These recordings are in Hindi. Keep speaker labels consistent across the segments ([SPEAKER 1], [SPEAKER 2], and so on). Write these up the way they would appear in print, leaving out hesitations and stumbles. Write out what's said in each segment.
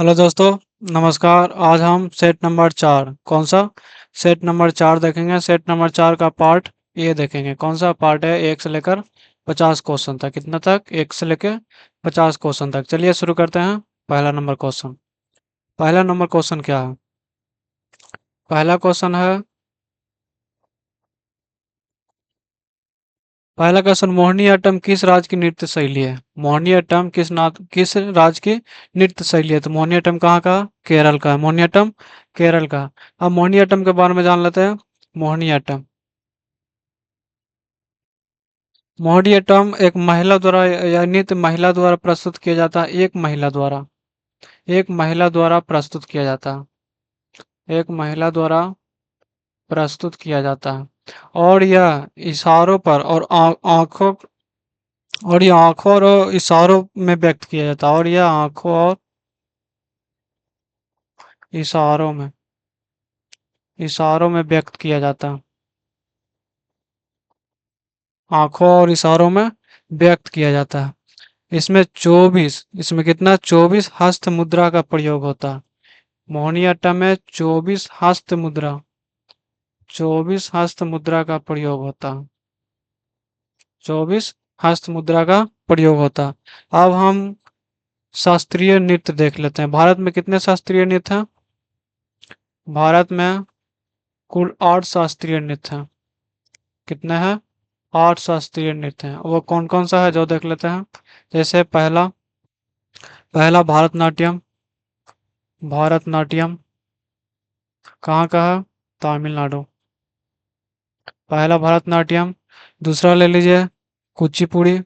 [SPEAKER 1] हेलो दोस्तों, नमस्कार। आज हम सेट नंबर 4 कौन सा सेट नंबर 4 देखेंगे। सेट नंबर 4 का पार्ट ये देखेंगे। कौन सा पार्ट है? 1 से लेकर 50 क्वेश्चन तक। कितना तक? 1 से लेकर 50 क्वेश्चन तक। चलिए शुरू करते हैं। पहला नंबर क्वेश्चन। पहला नंबर क्वेश्चन क्या है? पहला क्वेश्चन है, पहला क्वेश्चन, मोहिनीअट्टम किस राज्य की नृत्य शैली है? मोहिनीअट्टम किस राज्य की नृत्य शैली है? तो मोहिनीअट्टम कहाँ का? केरल का है। मोहिनीअट्टम केरल का। अब मोहिनीअट्टम के बारे में जान लेते हैं। मोहिनीअट्टम मोहिनीअट्टम एक महिला द्वारा या नृत्य महिला द्वारा प्रस्तुत किया जाता है। एक महिला द्वारा प्रस्तुत किया जाता है। एक महिला द्वारा प्रस्तुत किया जाता है। और यह इशारों पर और आंखों और यह आंखों और इशारों में व्यक्त किया जाता है। और यह आंखों और इशारों में इशारों में व्यक्त किया जाता है। आंखों और इशारों में व्यक्त किया जाता है। इसमें कितना? 24 हस्त मुद्रा का प्रयोग होता है। मोहिनीअट्टम में 24 हस्त मुद्रा का प्रयोग होता है। 24 हस्त मुद्रा का प्रयोग होता है। अब हम शास्त्रीय नृत्य देख लेते हैं। भारत में कितने शास्त्रीय नृत्य हैं? भारत में कुल 8 शास्त्रीय नृत्य हैं। कितने हैं? 8 शास्त्रीय नृत्य हैं। वो कौन कौन सा है जो देख लेते हैं। जैसे पहला पहला भारतनाट्यम। भारतनाट्यम कहाँ का है? तमिलनाडु। पहला भारतनाट्यम। दूसरा ले लीजिए कुचिपुड़ी।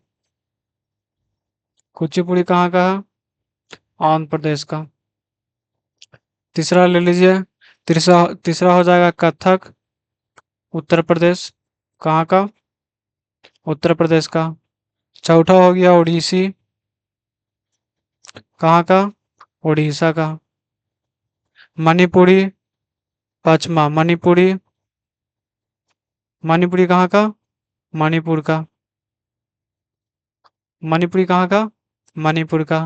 [SPEAKER 1] कुचिपुड़ी कहाँ का है? आंध्र प्रदेश का। तीसरा ले लीजिए। तीसरा तीसरा हो जाएगा कथक। उत्तर प्रदेश। कहाँ का? उत्तर प्रदेश का। चौथा हो गया ओडिसी। कहाँ का? उड़ीसा का। मणिपुरी। पचमा मणिपुरी। मणिपुरी कहाँ का? मणिपुर का। मणिपुरी कहाँ का? मणिपुर का।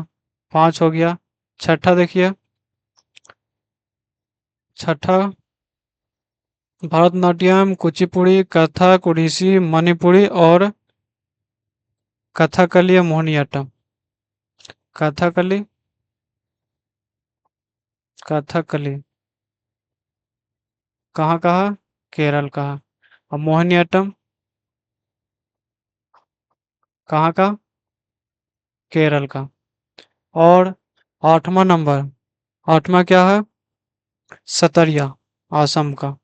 [SPEAKER 1] 5 हो गया। छठा देखिए। छठा भरतनाट्यम, कुचिपुड़ी, कथक, ओडिसी, मणिपुरी और कथकली या मोहिनीअट्टम। कथकली। कथकली कहाँ का है? केरल का है। और मोहिनीअट्टम कहाँ का? केरल का। और आठवां नंबर। आठवां क्या है? सतरिया, असम का।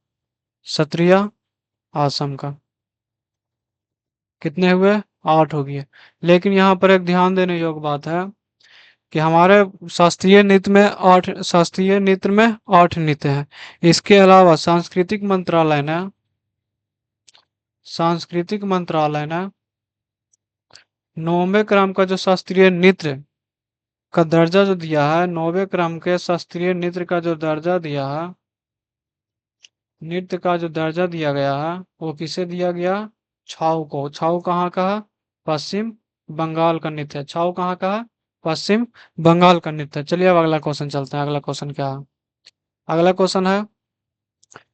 [SPEAKER 1] सत्रिया, असम का। कितने हुए? 8 हो गए। लेकिन यहाँ पर एक ध्यान देने योग्य बात है कि हमारे शास्त्रीय नृत्य में 8 नृत्य हैं। इसके अलावा सांस्कृतिक मंत्रालय ने 9वें क्रम का जो शास्त्रीय नृत्य का दर्जा जो दिया है, 9वें क्रम के शास्त्रीय नृत्य का जो दर्जा दिया है, नृत्य का जो दर्जा दिया गया है, वो किसे दिया गया? छाऊ को। छाऊ कहाँ का है? पश्चिम बंगाल का नृत्य है। छाऊ कहाँ का है? पश्चिम बंगाल का नृत्य है। चलिए अब अगला क्वेश्चन चलते हैं। अगला क्वेश्चन क्या है? अगला क्वेश्चन है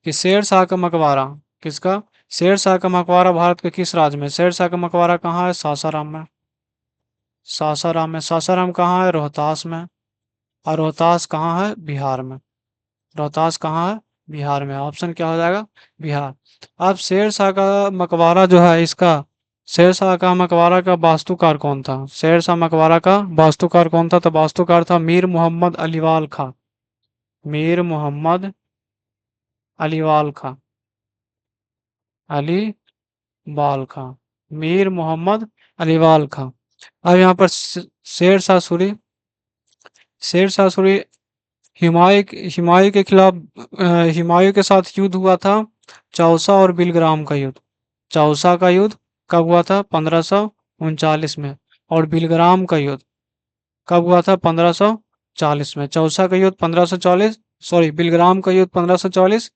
[SPEAKER 1] कि शेर शाह का मकबरा किसका? शेर शाह का मकबरा भारत के किस राज्य में? शेर शाह का मकबरा कहाँ है? सासाराम में। सासाराम में। सासाराम कहाँ है? रोहतास में। और रोहतास कहाँ है? बिहार में। रोहतास कहाँ है? बिहार में। ऑप्शन क्या हो जाएगा? बिहार। अब शेर शाह का मकबरा जो है इसका, शेर शाह का मकबरा का वास्तुकार कौन था? शेर शाह मकबरा का वास्तुकार कौन था? तो वास्तुकार था मीर मोहम्मद अलीवाल खां। मीर मोहम्मद अलीवाल खां। अलीवाल खां। मीर मोहम्मद अलीवाल खां। अब यहाँ पर शेर शाह सूरी शेर शाह सूरी हुमायूं के साथ युद्ध हुआ था। चौसा और बिलग्राम का युद्ध। चौसा का युद्ध कब हुआ था? 1539 में। और बिलग्राम का युद्ध कब हुआ था? 1540 में। चौसा का युद्ध 1540, सॉरी, बिलग्राम का युद्ध 1540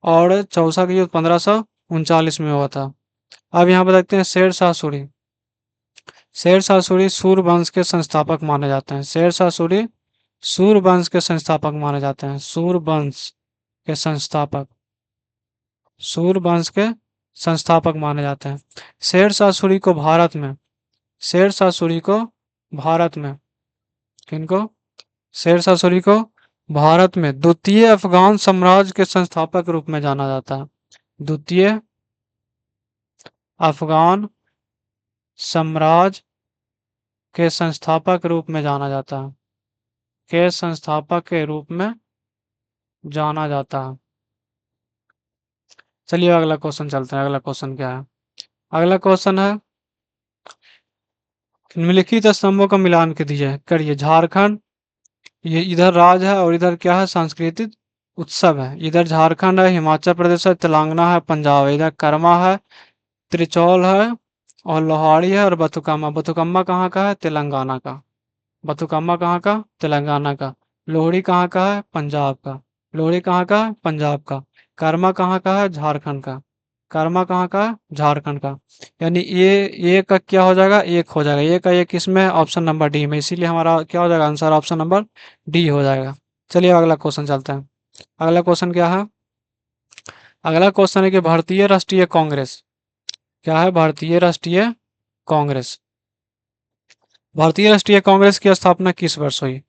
[SPEAKER 1] और चौसा का युद्ध 1539 में हुआ था। अब यहाँ पर देखते हैं शेर शाह सूरी। शेर शाह सूरी सूर्य वंश के संस्थापक माने जाते हैं। शेर शाह सूरी सूर्यवंश के संस्थापक माने जाते हैं। सूर्यवंश के संस्थापक, सूर्यवंश के संस्थापक माने जाते हैं। शेरशाह सूरी को भारत में, शेरशाह सूरी को भारत में, किनको, शेरशाह सूरी को भारत में द्वितीय अफगान साम्राज्य के संस्थापक के रूप में जाना जाता है। द्वितीय अफगान साम्राज्य के संस्थापक के रूप में जाना जाता है, के संस्थापक के रूप में जाना जाता है। चलिए अगला क्वेश्चन चलते हैं। अगला क्वेश्चन क्या है? अगला क्वेश्चन है निम्नलिखित स्तंभों का मिलान कीजिए, करिए। झारखंड, ये इधर राज है और इधर क्या है, सांस्कृतिक उत्सव है। इधर झारखंड है, हिमाचल प्रदेश है, तेलंगाना है, पंजाब है। इधर कर्मा है, त्रिचौल है और लोहाड़ी है और बथुकम्मा। बथुकम्मा कहाँ का है? तेलंगाना का। बथुकम्मा कहाँ का? तेलंगाना का। लोहड़ी कहाँ का है? पंजाब का। लोहड़ी कहाँ का है? पंजाब का। कर्मा कहाँ का है? झारखंड का। कर्मा कहाँ का है? झारखंड का। यानी ये का क्या हो जाएगा? एक हो जाएगा। ये का एक किसमें? ऑप्शन नंबर डी में। इसीलिए हमारा क्या हो जाएगा आंसर? ऑप्शन नंबर डी हो जाएगा। चलिए अगला क्वेश्चन चलते हैं। अगला क्वेश्चन क्या है? अगला क्वेश्चन है कि भारतीय राष्ट्रीय कांग्रेस क्या है? भारतीय राष्ट्रीय कांग्रेस, भारतीय राष्ट्रीय कांग्रेस की स्थापना किस वर्ष हुई?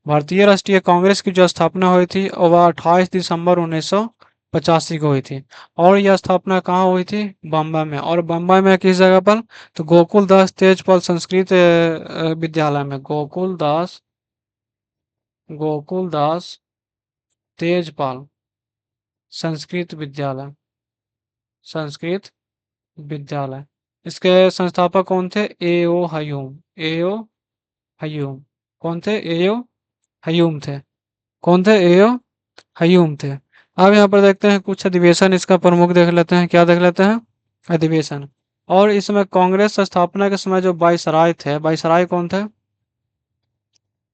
[SPEAKER 1] भारतीय राष्ट्रीय कांग्रेस की जो स्थापना हुई थी वह 28 दिसंबर 1985 को हुई थी। और यह स्थापना कहाँ हुई थी? बम्बई में। और बम्बई में किस जगह पर? तो गोकुल दास तेजपाल संस्कृत विद्यालय में। गोकुल दास तेजपाल संस्कृत विद्यालय, संस्कृत विद्यालय। इसके संस्थापक कौन थे? एओ हयूम। एओ हयूम कौन थे? एओ हयूम थे। कौन थे? एओ हयूम थे। अब यहाँ पर देखते हैं कुछ अधिवेशन इसका प्रमुख देख लेते हैं। क्या देख लेते हैं? अधिवेशन। और इसमें कांग्रेस स्थापना के समय जो वायसराय थे, वायसराय कौन थे?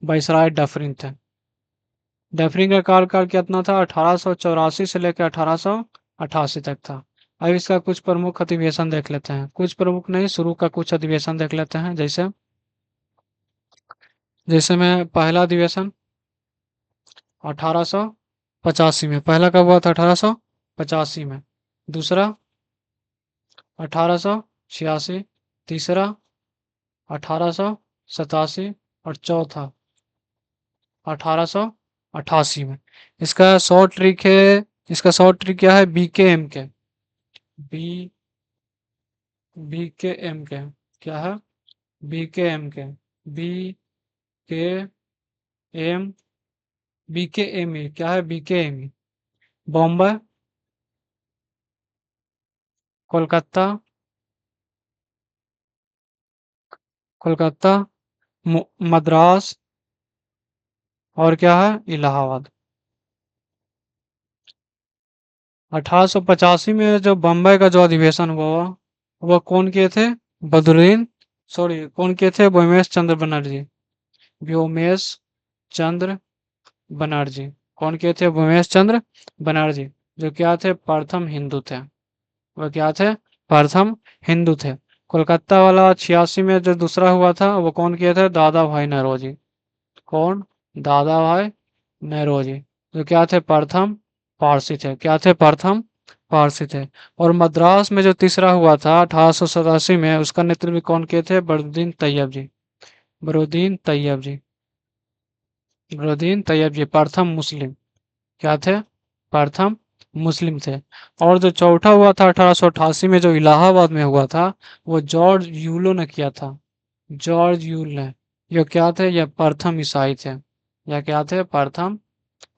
[SPEAKER 1] वायसराय डफरिन थे। डफरिन का कार्यकाल कितना था? 1884 से लेकर 1888 तक था। अब इसका कुछ प्रमुख अधिवेशन देख लेते हैं। कुछ प्रमुख नहीं, शुरू का कुछ अधिवेशन देख लेते हैं। जैसे जैसे में पहला अधिवेशन 1885 में, पहला कब हुआ था? 1885 में। दूसरा 1886, तीसरा 1887 और चौथा 1888 में। इसका शॉर्ट ट्रिक है, इसका शॉर्ट ट्रिक क्या है? बीकेएम के, बी बीकेएम के। क्या है? बीकेएम के, बी के एम, बीकेएमई। क्या है? बीकेएमई। बॉम्बे, कोलकाता, कोलकाता, मद्रास और क्या है? इलाहाबाद। 1885 में जो बम्बई का जो अधिवेशन हुआ वह कौन किए थे? बदरुद्दीन, सॉरी कौन किए थे? व्योमेश चंद्र बनर्जी। व्योमेश चंद्र बनर्जी। कौन किए थे? व्योमेश चंद्र बनर्जी। जो क्या थे? प्रथम हिंदू थे। वह क्या थे? प्रथम हिंदू थे। कोलकाता वाला 86 में जो दूसरा हुआ था वो कौन किए थे? दादा भाई नौरोजी। कौन? दादा भाई नौरोजी। जो क्या थे? प्रथम पारसी थे। क्या थे? प्रथम पारसी थे। और मद्रास में जो तीसरा हुआ था 1887 में, उसका नेतृत्व कौन किए थे? बदरुद्दीन तैयब जी। बदरुद्दीन तैयब जी। बदरुद्दीन तैयब जी प्रथम मुस्लिम। क्या थे? प्रथम मुस्लिम थे। और जो चौथा हुआ था 1888 में जो इलाहाबाद में हुआ था, वो जॉर्ज यूलो ने किया था। जॉर्ज यूल ने। ये क्या थे? ये प्रथम ईसाई थे। या क्या थे? प्रथम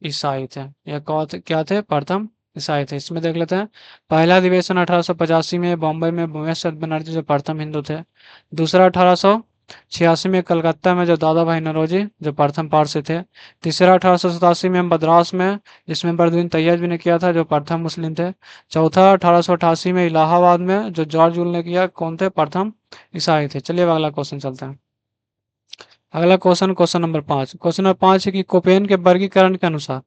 [SPEAKER 1] ईसाई थे। या क्या थे? प्रथम ईसाई थे। इसमें देख लेते हैं। पहला अधिवेशन 1885 में बॉम्बे में भूमेश चंद्र बनर्जी जो प्रथम हिंदू थे। दूसरा 1886 में कलकत्ता में जो दादा भाई नौरोजी जो प्रथम पारसी थे। तीसरा 1887 में मद्रास में, जिसमें बरदुद्दीन तैयब ने किया था, जो प्रथम मुस्लिम थे। चौथा 1888 में इलाहाबाद में जो जॉर्ज यूल ने किया, कौन थे? प्रथम ईसाई थे। चलिए अगला क्वेश्चन चलते हैं। अगला question, question number 5। Question number 5 है कि कोपेन के वर्गीकरण के अनुसार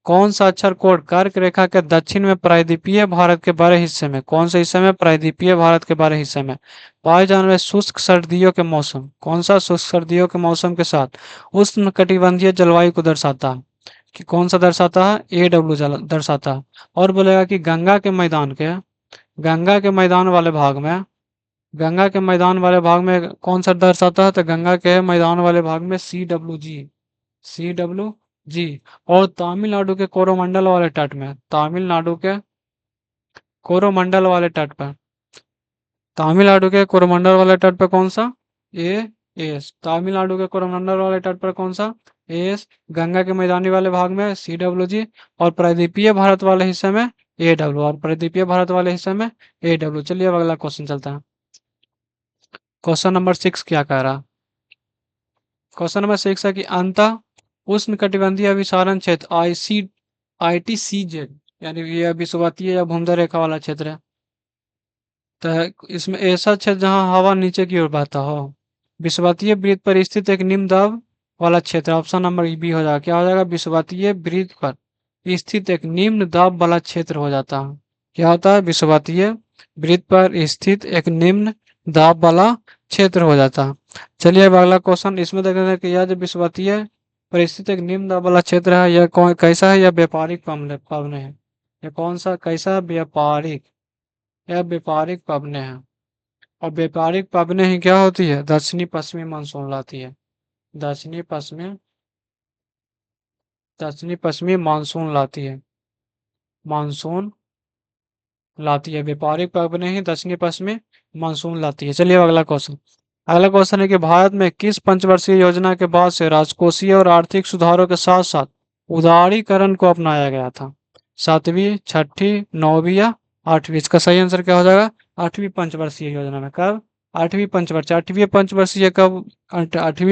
[SPEAKER 1] कौन सा अक्षर कोड कर्क रेखा के दक्षिण में प्रायद्वीपीय भारत के बड़े हिस्से में, कौन से हिस्से में, प्रायद्वीपीय भारत के बड़े हिस्से में पाए जाने वाले शुष्क सर्दियों के मौसम, कौन सा शुष्क सर्दियों के मौसम के साथ उष्ण कटिबंधीय जलवायु को दर्शाता है, कि कौन सा दर्शाता है, AW दर्शाता है। और बोलेगा कि गंगा के मैदान वाले भाग में, गंगा के मैदान वाले भाग में कौन सा दर्शाता है, तो गंगा के मैदान वाले भाग में CWG। और तमिलनाडु के कोरोमंडल वाले तट में, तमिलनाडु के कोरोमंडल वाले तट पर, तमिलनाडु के कोरोमंडल वाले तट पर कौन सा, AS। तमिलनाडु के कोरोमंडल वाले तट पर कौन सा, AS। गंगा के मैदानी वाले भाग में CWG, और प्रायद्वीपीय भारत वाले हिस्से में AW, और प्रायद्वीपीय भारत वाले हिस्से में AW। चलिए अब अगला क्वेश्चन चलता है। क्वेश्चन नंबर 6 क्या कह रहा है? क्वेश्चन नंबर 6 है कि अंत उष्ण कटिबंधीय अभिसारण क्षेत्र ITCZ, यानी ये विषुवतीय या भूमध्य रेखा वाला क्षेत्र है। तो इसमें ऐसा क्षेत्र जहां हवा नीचे की ओर बहता हो, विषुवतीय वृत्त पर स्थित एक निम्न दाब वाला क्षेत्र, ऑप्शन नंबर बी हो जाएगा। क्या हो जाएगा? विषुवतीय वृत्त पर स्थित एक निम्न दाब वाला क्षेत्र हो जाता है। क्या होता है? विषुवतीय वृत्त पर स्थित एक निम्न दाब वाला क्षेत्र हो जाता है। चलिए अब अगला क्वेश्चन, इसमें देखेंगे कि यह जो विषुवतीय पर स्थित एक निम्न दाब वाला क्षेत्र है, यह कौन कैसा है? यह व्यापारिक पवने है। यह कौन सा कैसा व्यापारिक, यह व्यापारिक पवने हैं। और व्यापारिक पवने ही क्या होती है? दक्षिणी पश्चिमी मानसून लाती है। दक्षिणी पश्चिमी दक्षिणी पश्चिमी मानसून लाती है, मानसून लाती है। व्यापारिक पवने ही दक्षिणी पश्चिमी मानसून लाती है। चलिए अगला क्वेश्चन, अगला क्वेश्चन है कि भारत में किस पंचवर्षीय योजना के बाद से राजकोषीय और आर्थिक सुधारों के साथ साथ उदारीकरण को अपनाया गया था? सातवीं, छठी, नौवीं या आठवीं? इसका सही आंसर क्या हो जाएगा? आठवीं पंचवर्षीय योजना में। कब? आठवीं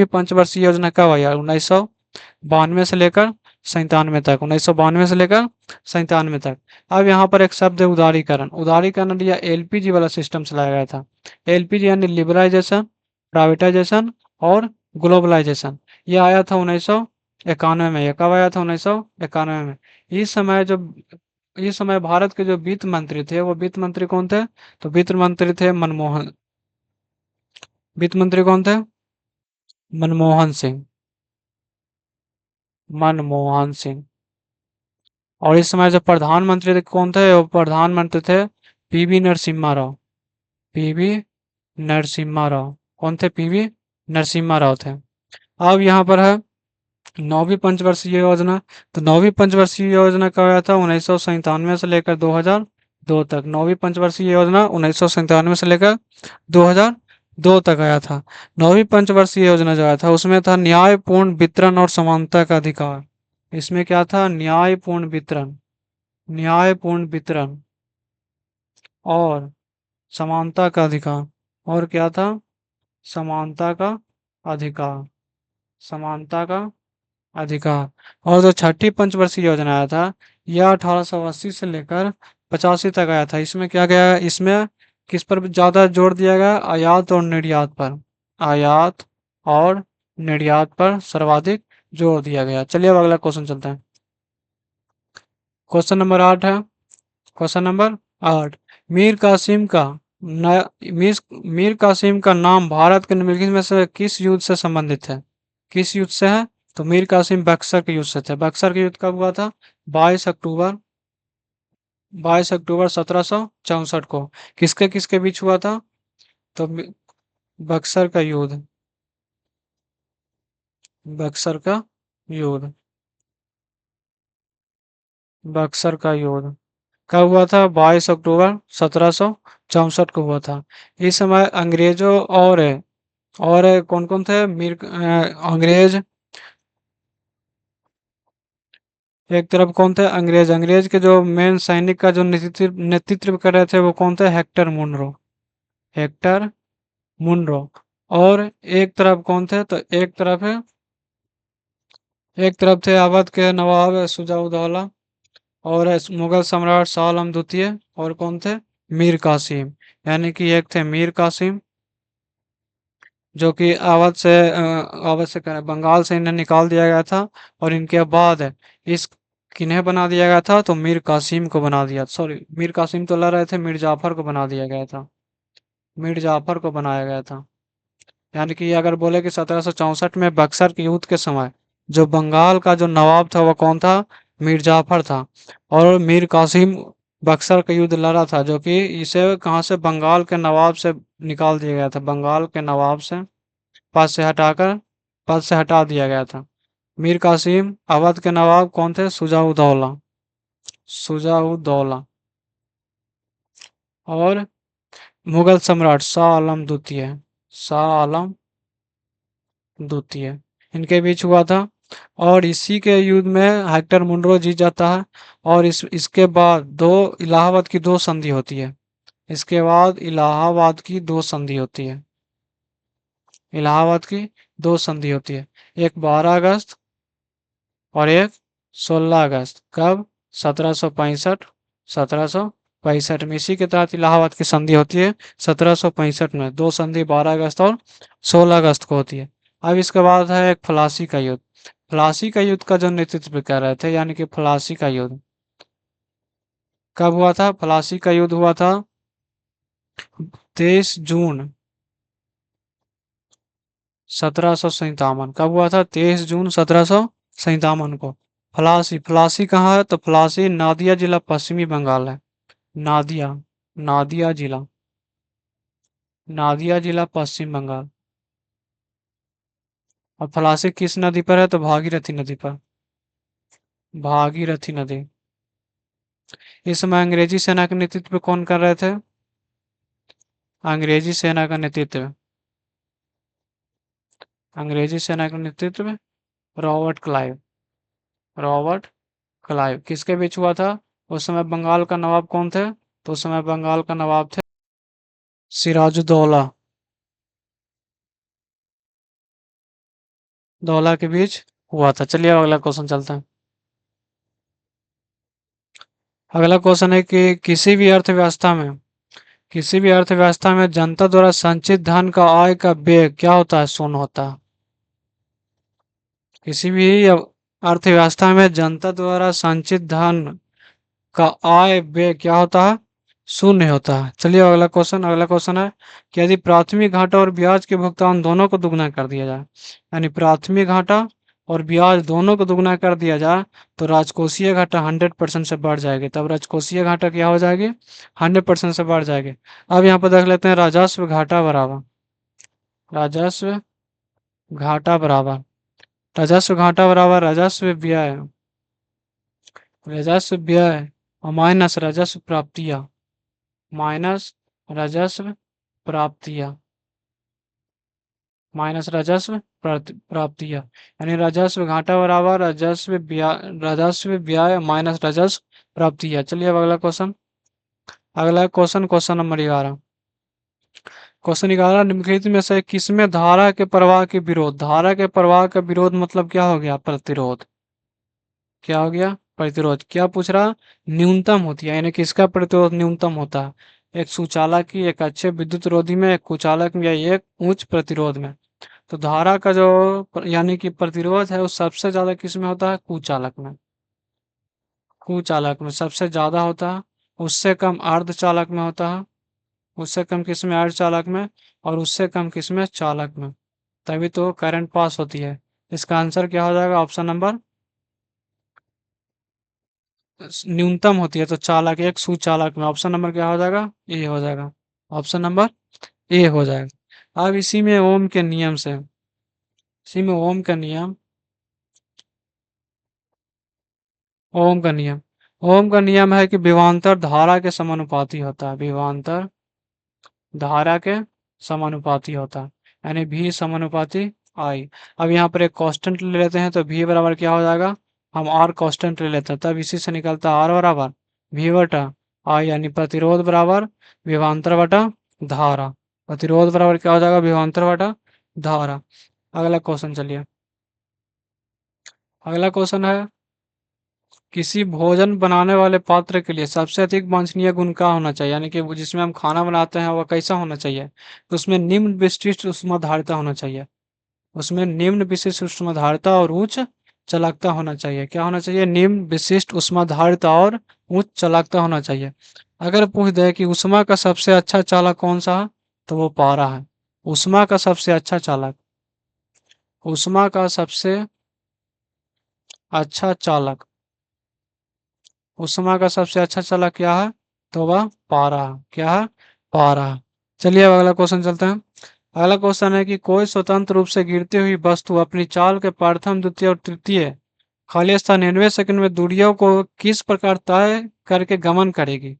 [SPEAKER 1] पंचवर्षीय योजना कब आई? 1992 से लेकर 97 तक, 1992 से लेकर 97 तक। अब यहाँ पर एक शब्द है उदारीकरण। उदारीकरण या LPG वाला सिस्टम चलाया गया था। LPG यानी लिबरलाइजेशन, प्राइवेटाइजेशन और ग्लोबलाइजेशन। ये आया था 1991 में। ये कब आया था? 1991 में। इस समय जो इस समय भारत के जो वित्त मंत्री थे, वो वित्त मंत्री कौन थे? तो वित्त मंत्री थे मनमोहन। वित्त मंत्री कौन थे? मनमोहन सिंह। मनमोहन सिंह। और इस समय जो प्रधानमंत्री थे कौन थे? वो प्रधानमंत्री थे PV नरसिम्हा राव। PV नरसिम्हा राव। कौन थे? PV नरसिम्हा राव थे। अब यहाँ पर है नौवीं पंचवर्षीय योजना। तो नौवीं पंचवर्षीय योजना कब आया था? 1997 से लेकर 2002 तक। नौवीं पंचवर्षीय योजना 1997 से लेकर 2002 तक आया था। नौवीं पंचवर्षीय योजना जो आया था उसमें था न्यायपूर्ण वितरण और समानता का अधिकार। इसमें क्या था? न्यायपूर्ण वितरण और समानता का अधिकार। और क्या था? समानता का अधिकार, समानता का अधिकार। और जो छठी पंचवर्षीय योजना आया था, यह 1880 से लेकर 85 तक आया था। इसमें क्या गया? इसमें किस पर ज्यादा जोर दिया गया? आयात और निर्यात पर। आयात और निर्यात पर सर्वाधिक जोर दिया गया। चलिए अब अगला क्वेश्चन चलते हैं। क्वेश्चन नंबर 8 है। क्वेश्चन नंबर 8, मीर कासिम का मीर कासिम का नाम भारत के निम्नलिखित में से किस युद्ध से संबंधित है? किस युद्ध से है? तो मीर कासिम बक्सर के युद्ध से थे। बक्सर के युद्ध कब हुआ था? 22 अक्टूबर 1764 को। किसके किसके बीच हुआ था? तो बक्सर का युद्ध, बक्सर का युद्ध, बक्सर का युद्ध कब हुआ था? 22 अक्टूबर 1764 को हुआ था। इस समय अंग्रेजों और कौन कौन थे? अंग्रेज, एक तरफ कौन थे? अंग्रेज। अंग्रेज के जो मेन सैनिक का जो नेतृत्व कर रहे थे वो कौन थे? Hector Munro. Hector Munro. और एक तरफ कौन थे? तो एक तरफ थे अवध के नवाब शुजा-उद-दौला और मुगल सम्राट शाह आलम द्वितीय। और कौन थे? मीर कासिम। यानी कि एक थे मीर कासिम जो कि अवध से बंगाल से इन्हें निकाल दिया गया था। और इनके बाद इस किन्हें बना दिया गया था? तो मीर कासिम को बना दिया, सॉरी मीर कासिम तो लड़ रहे थे, मीर जाफर को बना दिया गया था। मीर जाफर को बनाया गया था। यानी कि अगर बोले कि 1764 में बक्सर के युद्ध के समय जो बंगाल का जो नवाब था वो कौन था? मीर जाफर था। और मीर कासिम बक्सर का युद्ध लड़ा था, जो कि इसे कहाँ से, बंगाल के नवाब से निकाल दिया गया था। बंगाल के नवाब से पद से हटाकर पद से हटा दिया गया था। मीर कासिम अवध के नवाब कौन थे? सुजाउद्दौला। सुजाउद्दौला। और मुगल सम्राट शाह आलम द्वितीय। शाह आलम द्वितीय, इनके बीच हुआ था। और इसी के युद्ध में हेक्टर मुनरो जीत जाता है। और इसके बाद इलाहाबाद की दो संधि होती है। इसके बाद इलाहाबाद की दो संधि होती है। इलाहाबाद की दो संधि होती है। एक 12 अगस्त और एक 16 अगस्त। कब? 1765। 1765 में इसी के तहत इलाहाबाद की संधि होती है। 1765 में दो संधि 12 अगस्त और 16 अगस्त को होती है। अब इसके बाद है एक फ्लासी का युद्ध। फ्लासी का युद्ध का जो नेतृत्व कर रहे थे, यानी कि फ्लासी का युद्ध कब हुआ था? फ्लासी का युद्ध हुआ था 23 जून 1757। कब हुआ था? 23 जून 1757 को। फ्लासी फ्लासी कहाँ है? तो फ्लासी नादिया जिला पश्चिमी बंगाल है। नादिया नादिया जिला नादिया जिला पश्चिम बंगाल। और फ्लासी किस नदी पर है? तो भागीरथी नदी पर। भागीरथी नदी। इस समय अंग्रेजी सेना का नेतृत्व कौन कर रहे थे? अंग्रेजी सेना का नेतृत्व अंग्रेजी सेना का नेतृत्व रॉबर्ट क्लाइव। Robert Clive. किसके बीच हुआ था? उस समय बंगाल का नवाब कौन थे? तो उस समय बंगाल का नवाब थे सिराजुद्दौला। दौला के बीच हुआ था। चलिए अगला क्वेश्चन चलते हैं। अगला क्वेश्चन है कि किसी भी अर्थव्यवस्था में जनता द्वारा संचित धन का आय का व्यय क्या होता है? शून्य होता है। किसी भी अर्थव्यवस्था में जनता द्वारा संचित धन का आय व्यय क्या होता है? शून्य होता है। चलिए अगला क्वेश्चन है कि यदि प्राथमिक घाटा और ब्याज के भुगतान दोनों को दुगना कर दिया जाए, यानी प्राथमिक घाटा और ब्याज दोनों को दुगना कर दिया जाए, तो राजकोषीय घाटा 100% से बढ़ जाएगी। तब राजकोषीय घाटा क्या हो जाएगी? 100% से बढ़ जाएगी। अब यहाँ पर देख लेते हैं राजस्व घाटा बराबर राजस्व घाटा बराबर राजस्व व्यय और माइनस राजस्व प्राप्तियां प्राप्तियां। यानी राजस्व घाटा बराबर राजस्व व्यय माइनस राजस्व प्राप्तियां। चलिए अब अगला क्वेश्चन क्वेश्चन नंबर 11। क्वेश्चन 11, निम्नलिखित में से किसमें धारा के प्रवाह का विरोध मतलब क्या हो गया? प्रतिरोध। क्या हो गया? प्रतिरोध। क्या पूछ रहा? न्यूनतम होती है, यानी किसका प्रतिरोध न्यूनतम होता है? एक सुचालक की, एक अच्छे विद्युत रोधी में, एक कुचालक में, या एक उच्च प्रतिरोध में। तो धारा का जो यानी कि प्रतिरोध है वो सबसे ज्यादा किस में होता है? कुचालक में। कुचालक में सबसे ज्यादा होता है। उससे कम अर्धचालक में होता है। उससे कम किस में? अर्धचालक में। और उससे कम किस में? चालक में। तभी तो करंट पास होती है। इसका आंसर क्या हो जाएगा? ऑप्शन नंबर न्यूनतम होती है तो चालक, एक सुचालक में। ऑप्शन नंबर क्या हो जाएगा? ए हो जाएगा। ऑप्शन नंबर ए हो जाएगा। अब इसी में ओम का नियम है कि विभवांतर धारा के समानुपाती होता है। विभवांतर धारा के समानुपाती होता है, यानी भी समानुपाती आई। अब यहाँ पर एक कांस्टेंट ले लेते हैं, तो भी बराबर क्या हो जाएगा? हम आर कांस्टेंट ले लेते हैं, तब इसी से निकलता है आर बराबर भी बटा आई, यानी प्रतिरोध बराबर विभवांतर बटा धारा। प्रतिरोध बराबर क्या हो जाएगा? विभवांतर बटा धारा। अगला क्वेश्चन चलिए। अगला क्वेश्चन है, किसी भोजन बनाने वाले पात्र के लिए सबसे अधिक वांछनीय गुण क्या होना चाहिए? यानी कि वो जिसमें हम खाना बनाते हैं वह कैसा होना चाहिए? तो उसमें निम्न विशिष्ट ऊष्माधारिता होना चाहिए। उसमें निम्न विशिष्ट ऊष्माधारिता और उच्च चालकता होना चाहिए। क्या होना चाहिए? निम्न विशिष्ट ऊष्माधारिता और उच्च चालकता होना चाहिए। अगर पूछ दे कि ऊष्मा का सबसे अच्छा चालक कौन सा है, तो वो पारा है। ऊष्मा का सबसे अच्छा चालक, ऊष्मा का सबसे अच्छा चालक, ऊष्मा का सबसे अच्छा चालक क्या है? तो वह पारा है। क्या है? पारा है। चलिए अब अगला क्वेश्चन चलते हैं। अगला क्वेश्चन है कि कोई स्वतंत्र रूप से गिरती हुई वस्तु अपनी चाल के प्रथम, द्वितीय और तृतीय खाली स्थान 99 सेकंड में दूरियों को किस प्रकार तय करके गमन करेगी?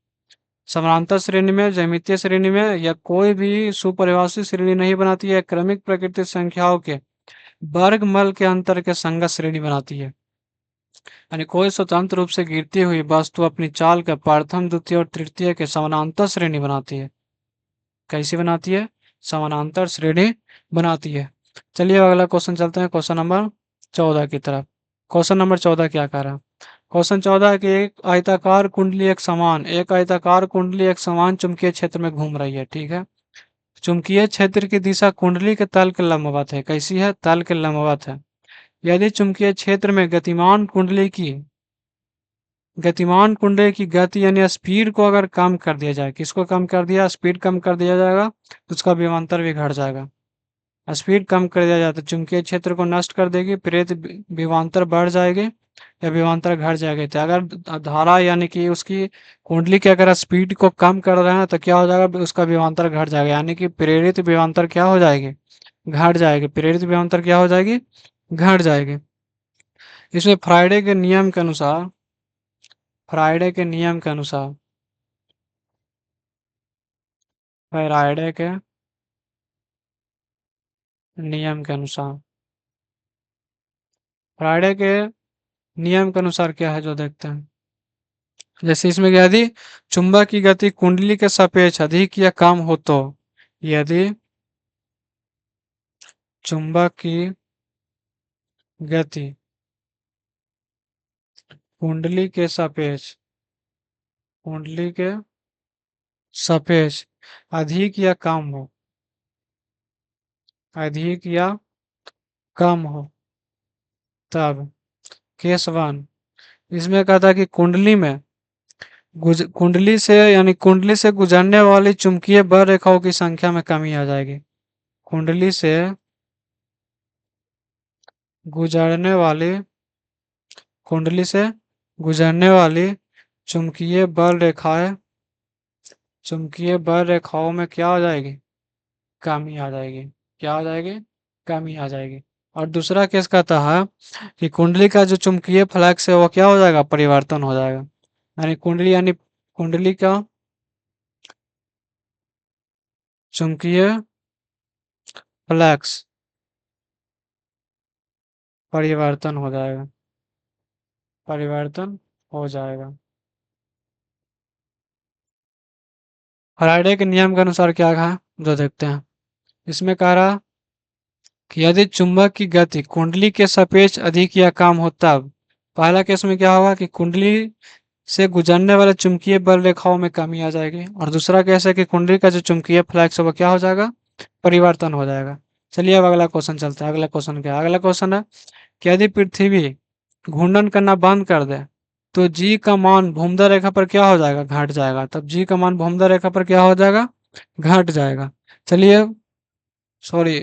[SPEAKER 1] समानांतर श्रेणी में, ज्यामितीय श्रेणी में, या कोई भी सुपरिभाषित श्रेणी नहीं बनाती है, क्रमिक प्राकृतिक संख्याओं के वर्गमूल के अंतर के संगत श्रेणी बनाती है। यानी कोई स्वतंत्र रूप से गिरती हुई वस्तु अपनी चाल का प्रथम, द्वितीय और तृतीय के समानांतर श्रेणी बनाती है। कैसी बनाती है? समानांतर श्रेणी बनाती है। चलिए अगला क्वेश्चन चलते हैं, क्वेश्चन नंबर 14 की तरफ। क्वेश्चन नंबर 14 क्या कह रहा है? क्वेश्चन 14 है कि एक आयताकार कुंडली एक समान चुंबकीय क्षेत्र में घूम रही है। ठीक है। चुंबकीय क्षेत्र की दिशा कुंडली के तल के लंबवत है। कैसी है? तल के लंबवत है। यदि चुंबकीय क्षेत्र में गतिमान कुंडली की गति यानी स्पीड को अगर कम कर दिया जाए, किसको कम कर दिया? स्पीड कम कर दिया जाएगा तो उसका विभवांतर भी घट जाएगा। स्पीड कम कर दिया जाए तो चुंबकीय क्षेत्र को नष्ट कर देगी, प्रेरित विभवांतर बढ़ जाएगी या विभवांतर घट जाएगी। तो अगर धारा यानी कि उसकी कुंडली की अगर स्पीड को कम कर रहे हैं तो क्या हो जाएगा? उसका विभवांतर घट जाएगा, यानी कि प्रेरित विभवांतर क्या हो जाएगी? घट जाएगी। प्रेरित विभवांतर क्या हो जाएगी? घट जाएगी। इसमें फ्राइडे के नियम के अनुसार फ्राइडे के नियम के अनुसार फ्राइडे के नियम के अनुसार क्या है जो देखते हैं। जैसे इसमें क्या, यदि चुंबक की गति कुंडली के सापेक्ष अधिक या कम हो तो, यदि चुंबक की गति कुंडली के सापेक्ष कुंडली के सापेक्ष अधिक या कम हो तब केस वन। इसमें कहता है कि कुंडली से गुजरने वाली चुंबकीय बल रेखाओं की संख्या में कमी आ जाएगी। कुंडली से गुजरने वाली कुंडली से गुजरने वाली चुंबकीय बल रेखाएं चुंबकीय बल रेखाओं में क्या हो जाएगी? कमी आ जाएगी। क्या आ जाएगी? कमी आ जाएगी। और दूसरा केस कहता है कि कुंडली का जो चुंबकीय फ्लक्स है वो क्या हो जाएगा? परिवर्तन हो जाएगा। यानी कुंडली का चुंबकीय फ्लक्स परिवर्तन हो जाएगा। परिवर्तन हो जाएगा। फैराडे के नियम के अनुसार क्या कहा जो देखते हैं। इसमें कह रहा कि यदि चुंबक की गति कुंडली के सापेक्ष अधिक या कम हो तब, पहला केस में क्या होगा कि कुंडली से गुजरने वाले चुंबकीय बल रेखाओं में कमी आ जाएगी, और दूसरा केस है कि कुंडली का जो चुंबकीय फ्लक्स है वो क्या हो जाएगा? परिवर्तन हो जाएगा। चलिए अब अगला क्वेश्चन चलता है। अगला क्वेश्चन क्या है? अगला क्वेश्चन है कि यदि पृथ्वी घूर्णन करना बंद कर दे तो जी का मान भूमध्य रेखा पर क्या हो जाएगा? घट जाएगा। तब जी का मान भूमध्य रेखा पर क्या हो जाएगा? घट जाएगा। चलिए, सॉरी,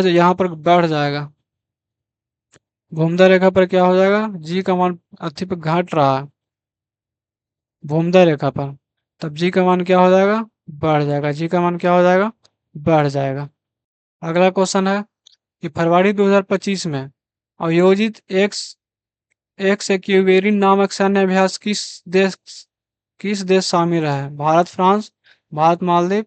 [SPEAKER 1] यहाँ पर बढ़ जाएगा। भूमध्य रेखा पर क्या हो जाएगा? जी का मान अथी पर घट रहा है भूमध्य रेखा पर, तब जी का मान क्या हो जाएगा? बढ़ जाएगा। जी का मान क्या हो जाएगा? बढ़ जाएगा। अगला क्वेश्चन है कि फरवरी 2025 में आयोजित एक्स एक्स एक्यूबेरिन नामक सैन्य अभ्यास किस देश शामिल है? भारत, फ्रांस, भारत मालदीव,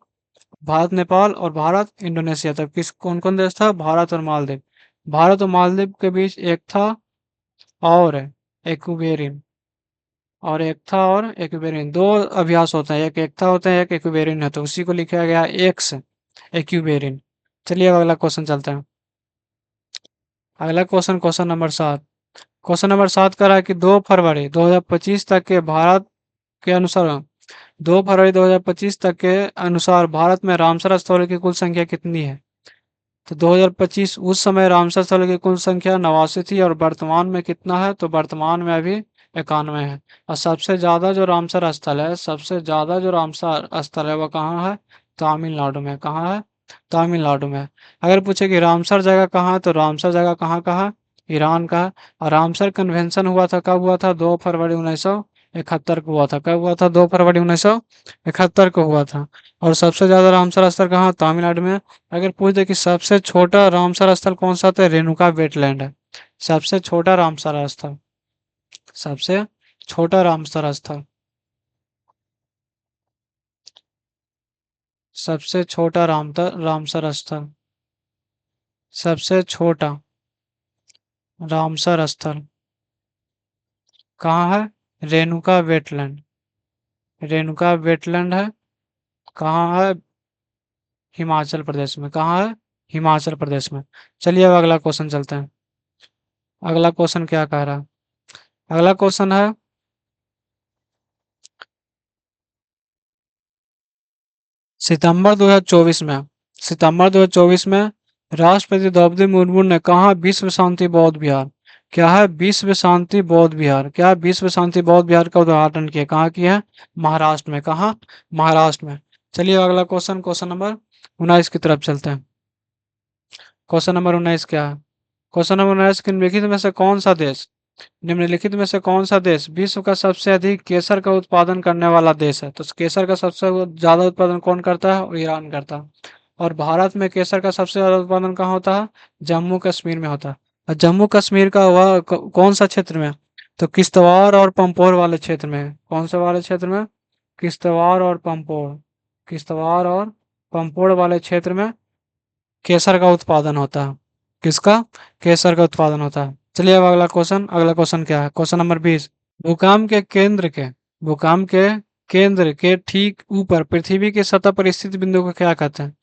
[SPEAKER 1] भारत नेपाल और भारत इंडोनेशिया। तब कौन कौन देश था? भारत और मालदीव। भारत और मालदीव के बीच एक था और एक्यूबेरिन और एक्यूबेरिन दो अभ्यास होते हैं, एक एकता होते हैं, एक एक्यूबेरिन है, तो उसी को लिखा गया एक्स एक्यूबेरिन। चलिए अब अगला क्वेश्चन चलते हैं। अगला क्वेश्चन, क्वेश्चन नंबर 7 कह रहा है कि 2 फरवरी 2025 तक के भारत के अनुसार 2 फरवरी 2025 तक के अनुसार भारत में रामसर स्थलों की कुल संख्या कितनी है? तो 2025 उस समय रामसर स्थल की कुल संख्या 89 थी और वर्तमान में कितना है, तो वर्तमान में अभी 91 है। और सबसे ज्यादा जो रामसर स्थल है, सबसे ज्यादा जो रामसर स्थल है वो कहाँ है, तमिलनाडु में। कहाँ है, तमिलनाडु में। अगर पूछे कि रामसर जगह कहाँ है, तो रामसर जगह कहाँ का है, ईरान का है। और रामसर कन्वेंशन हुआ था, कब हुआ था, 2 फरवरी 1971 को हुआ था। कब हुआ था, 2 फरवरी 1971 को हुआ था। और सबसे ज्यादा रामसर स्थल कहाँ, तमिलनाडु में। अगर पूछ दे कि सबसे छोटा रामसर स्थल कौन सा, तो रेणुका वेटलैंड है। सबसे छोटा रामसर स्थल, सबसे छोटा रामसर स्थल, सबसे छोटा रामसर स्थल, सबसे छोटा रामसर स्थल कहाँ है, रेणुका वेटलैंड। रेणुका वेटलैंड है, कहाँ है, हिमाचल प्रदेश में। कहाँ है, हिमाचल प्रदेश में। चलिए अब अगला क्वेश्चन चलते हैं। अगला क्वेश्चन क्या कह रहा है, अगला क्वेश्चन है, सितंबर 2024 में, सितंबर 2024 में राष्ट्रपति द्रौपदी मुर्मू ने कहा विश्व शांति बौद्ध विहार, क्या है, विश्व शांति बौद्ध विहार, क्या है, विश्व शांति बौद्ध विहार का उद्घाटन किया, कहाँ किया है, महाराष्ट्र में। कहाँ, महाराष्ट्र में। चलिए अगला क्वेश्चन, क्वेश्चन नंबर 19 की तरफ चलते हैं। क्वेश्चन नंबर 19 क्या है, क्वेश्चन नंबर 19, निम्नलिखित में से कौन सा देश, निम्नलिखित में से कौन सा देश विश्व का सबसे अधिक केसर का उत्पादन करने वाला देश है। तो केसर का सबसे ज्यादा उत्पादन कौन करता है, वो ईरान करता है। और भारत में केसर का सबसे ज्यादा उत्पादन कहाँ होता है, जम्मू कश्मीर में होता है। और जम्मू कश्मीर का वह कौन सा क्षेत्र में, तो किश्तवाड़ और पंपोर वाले क्षेत्र में। कौन से वाले क्षेत्र में, किश्तवाड़ और पंपोर, किश्तवाड़ और पंपोर वाले क्षेत्र में केसर का उत्पादन होता है। किसका, केसर का उत्पादन होता है। चलिए अब अगला क्वेश्चन, अगला क्वेश्चन क्या है, क्वेश्चन नंबर 20, भूकंप के केंद्र के, भूकंप के केंद्र के ठीक ऊपर पृथ्वी की सतह पर स्थित बिंदु को क्या कहते हैं।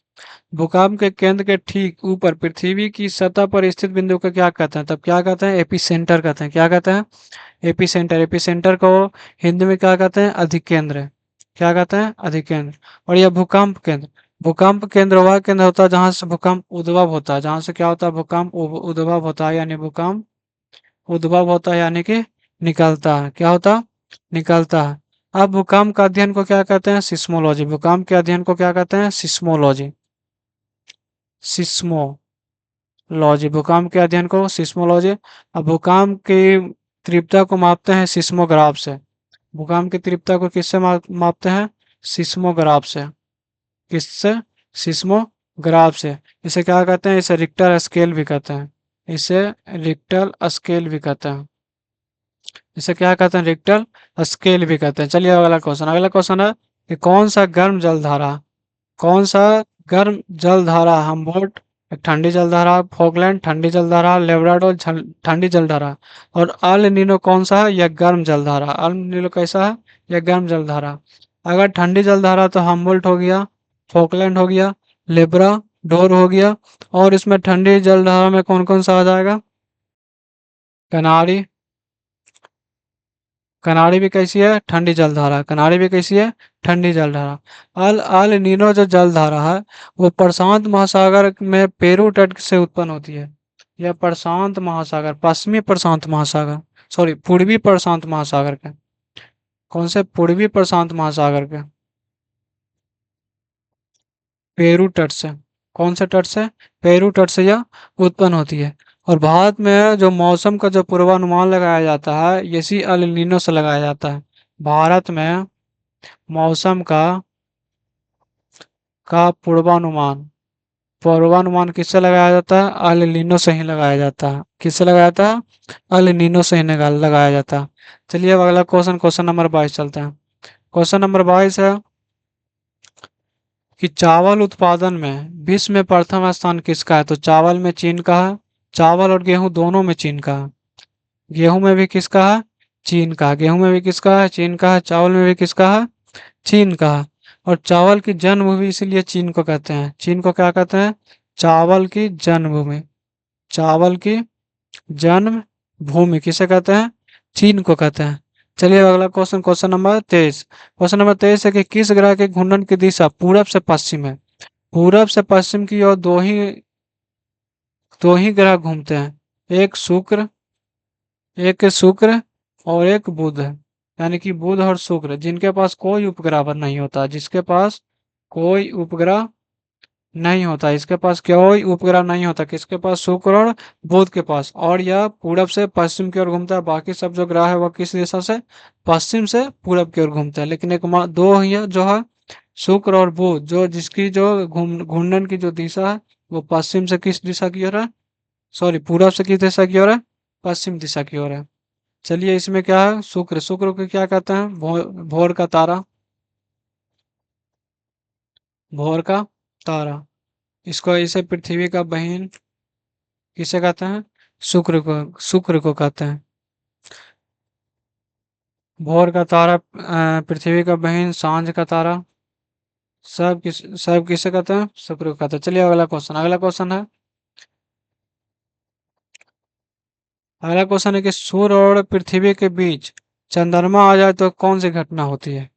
[SPEAKER 1] भूकंप के केंद्र के ठीक ऊपर पृथ्वी की सतह पर स्थित बिंदु को क्या कहते हैं, तब क्या कहते हैं, एपी सेंटर कहते हैं। क्या कहते हैं, एपी सेंटर। एपी सेंटर को हिंदी में क्या कहते हैं, अधिकेंद्र। क्या कहते हैं, अधिकेंद्र। और यह भूकंप केंद्र, भूकंप केंद्र वह केंद्र होता है जहां से भूकंप उद्भव होता है, जहां से क्या होता है, भूकंप उद्भव होता है, यानी भूकंप उद्भव होता है, यानी कि निकलता है। क्या होता है, निकलता है। अब भूकंप का अध्ययन को क्या कहते हैं, सिस्मोलॉजी। भूकंप के अध्ययन को क्या कहते हैं, सिस्मोलॉजी, सिस्मोलॉजी। भूकंप के अध्ययन को सिस्मोलॉजी। अब भूकंप की तीव्रता को मापते हैं सिस्मोग्राफ से। भूकंप की तीव्रता को किससे मापते हैं, सिस्मोग्राफ से। किससे, सिस्मोग्राफ से। इसे क्या कहते हैं, इसे रिक्टर स्केल भी कहते हैं। इसे रिक्टर स्केल भी कहते हैं। इसे क्या कहते हैं, रिक्टर स्केल भी कहते हैं। चलिए अगला क्वेश्चन, अगला क्वेश्चन है कि कौन सा गर्म जलधारा, कौन सा गर्म जलधारा, हमबोल्ट एक ठंडी जलधारा, फॉकलैंड ठंडी जलधारा, लेब्राडोर ठंडी जलधारा, और अल नीनो कौन सा है, यह गर्म जलधारा। अल नीनो कैसा है, यह गर्म जलधारा। अगर ठंडी जलधारा तो हमबोल्ट हो गया, फॉकलैंड हो गया, लेब्राडोर हो गया। और इसमें ठंडी जलधारा में कौन कौन सा आ जाएगा, कनारी, कनारी भी कैसी है, ठंडी जलधारा। कनारी भी कैसी है, ठंडी जलधारा। अल अल नीनो जो जलधारा है वो प्रशांत महासागर में पेरू तट से उत्पन्न होती है। यह प्रशांत महासागर, पश्चिमी प्रशांत महासागर, सॉरी पूर्वी प्रशांत महासागर के, कौन से, पूर्वी प्रशांत महासागर के पेरू तट से। कौन से तट से, पेरू तट से यह उत्पन्न होती है। और भारत में जो मौसम का जो पूर्वानुमान लगाया जाता है, इसी अल नीनो से लगाया जाता है। भारत में मौसम का पूर्वानुमान, पूर्वानुमान किससे लगाया जाता है, अल नीनो से ही लगाया जाता है। किससे लगाया जाता है, अल नीनो से ही लगाया जाता है। चलिए अब अगला क्वेश्चन, क्वेश्चन नंबर 22 चलते हैं। क्वेश्चन नंबर 22 है कि चावल उत्पादन में विश्व में प्रथम स्थान किसका है। तो चावल में चीन का है, चावल और गेहूं दोनों में चीन का है। गेहूं में भी किसका है, चीन का। गेहूं में भी किसका है, चीन का है। चावल में भी किसका है, चीन का है। और चावल की जन्मभूमि इसीलिए चीन को कहते हैं। चीन को क्या कहते हैं, चावल की जन्मभूमि। चावल की जन्म भूमि किसे कहते हैं, चीन को कहते हैं। चलिए अगला question, question number 23। Question number 23 है कि किस ग्रह के घूर्णन की दिशा पूरब से पश्चिम है। पूरब से पश्चिम की ओर दो ही दो ही ग्रह घूमते हैं, एक शुक्र और एक बुध है। यानी कि बुध और शुक्र, जिनके पास कोई उपग्रह नहीं होता, जिसके पास कोई उपग्रह नहीं होता, इसके पास कोई उपग्रह नहीं होता, किसके पास, शुक्र और बुध के पास। और यह पूरब से पश्चिम की ओर घूमता है। बाकी सब जो ग्रह है वह किस दिशा से, पश्चिम से पूरब की ओर घूमता है। लेकिन दो ही है जो है, शुक्र और बुध, जो जिसकी जो घूर्णन की जो दिशा है वो पश्चिम से किस दिशा की ओर है, सॉरी पूरब से किस दिशा की ओर है, पश्चिम दिशा की ओर है। चलिए इसमें क्या है, शुक्र, शुक्र को क्या कहते हैं, भोर का तारा, भोर का तारा। इसको इसे पृथ्वी का बहिन किसे कहते हैं, शुक्र को कहते हैं। भोर का तारा, पृथ्वी का बहिन, सांझ का तारा, सब किसे कहते हैं, शुक्र को कहते हैं। चलिए अगला क्वेश्चन है, कि सूर्य और पृथ्वी के बीच चंद्रमा आ जाए तो कौन सी घटना होती है।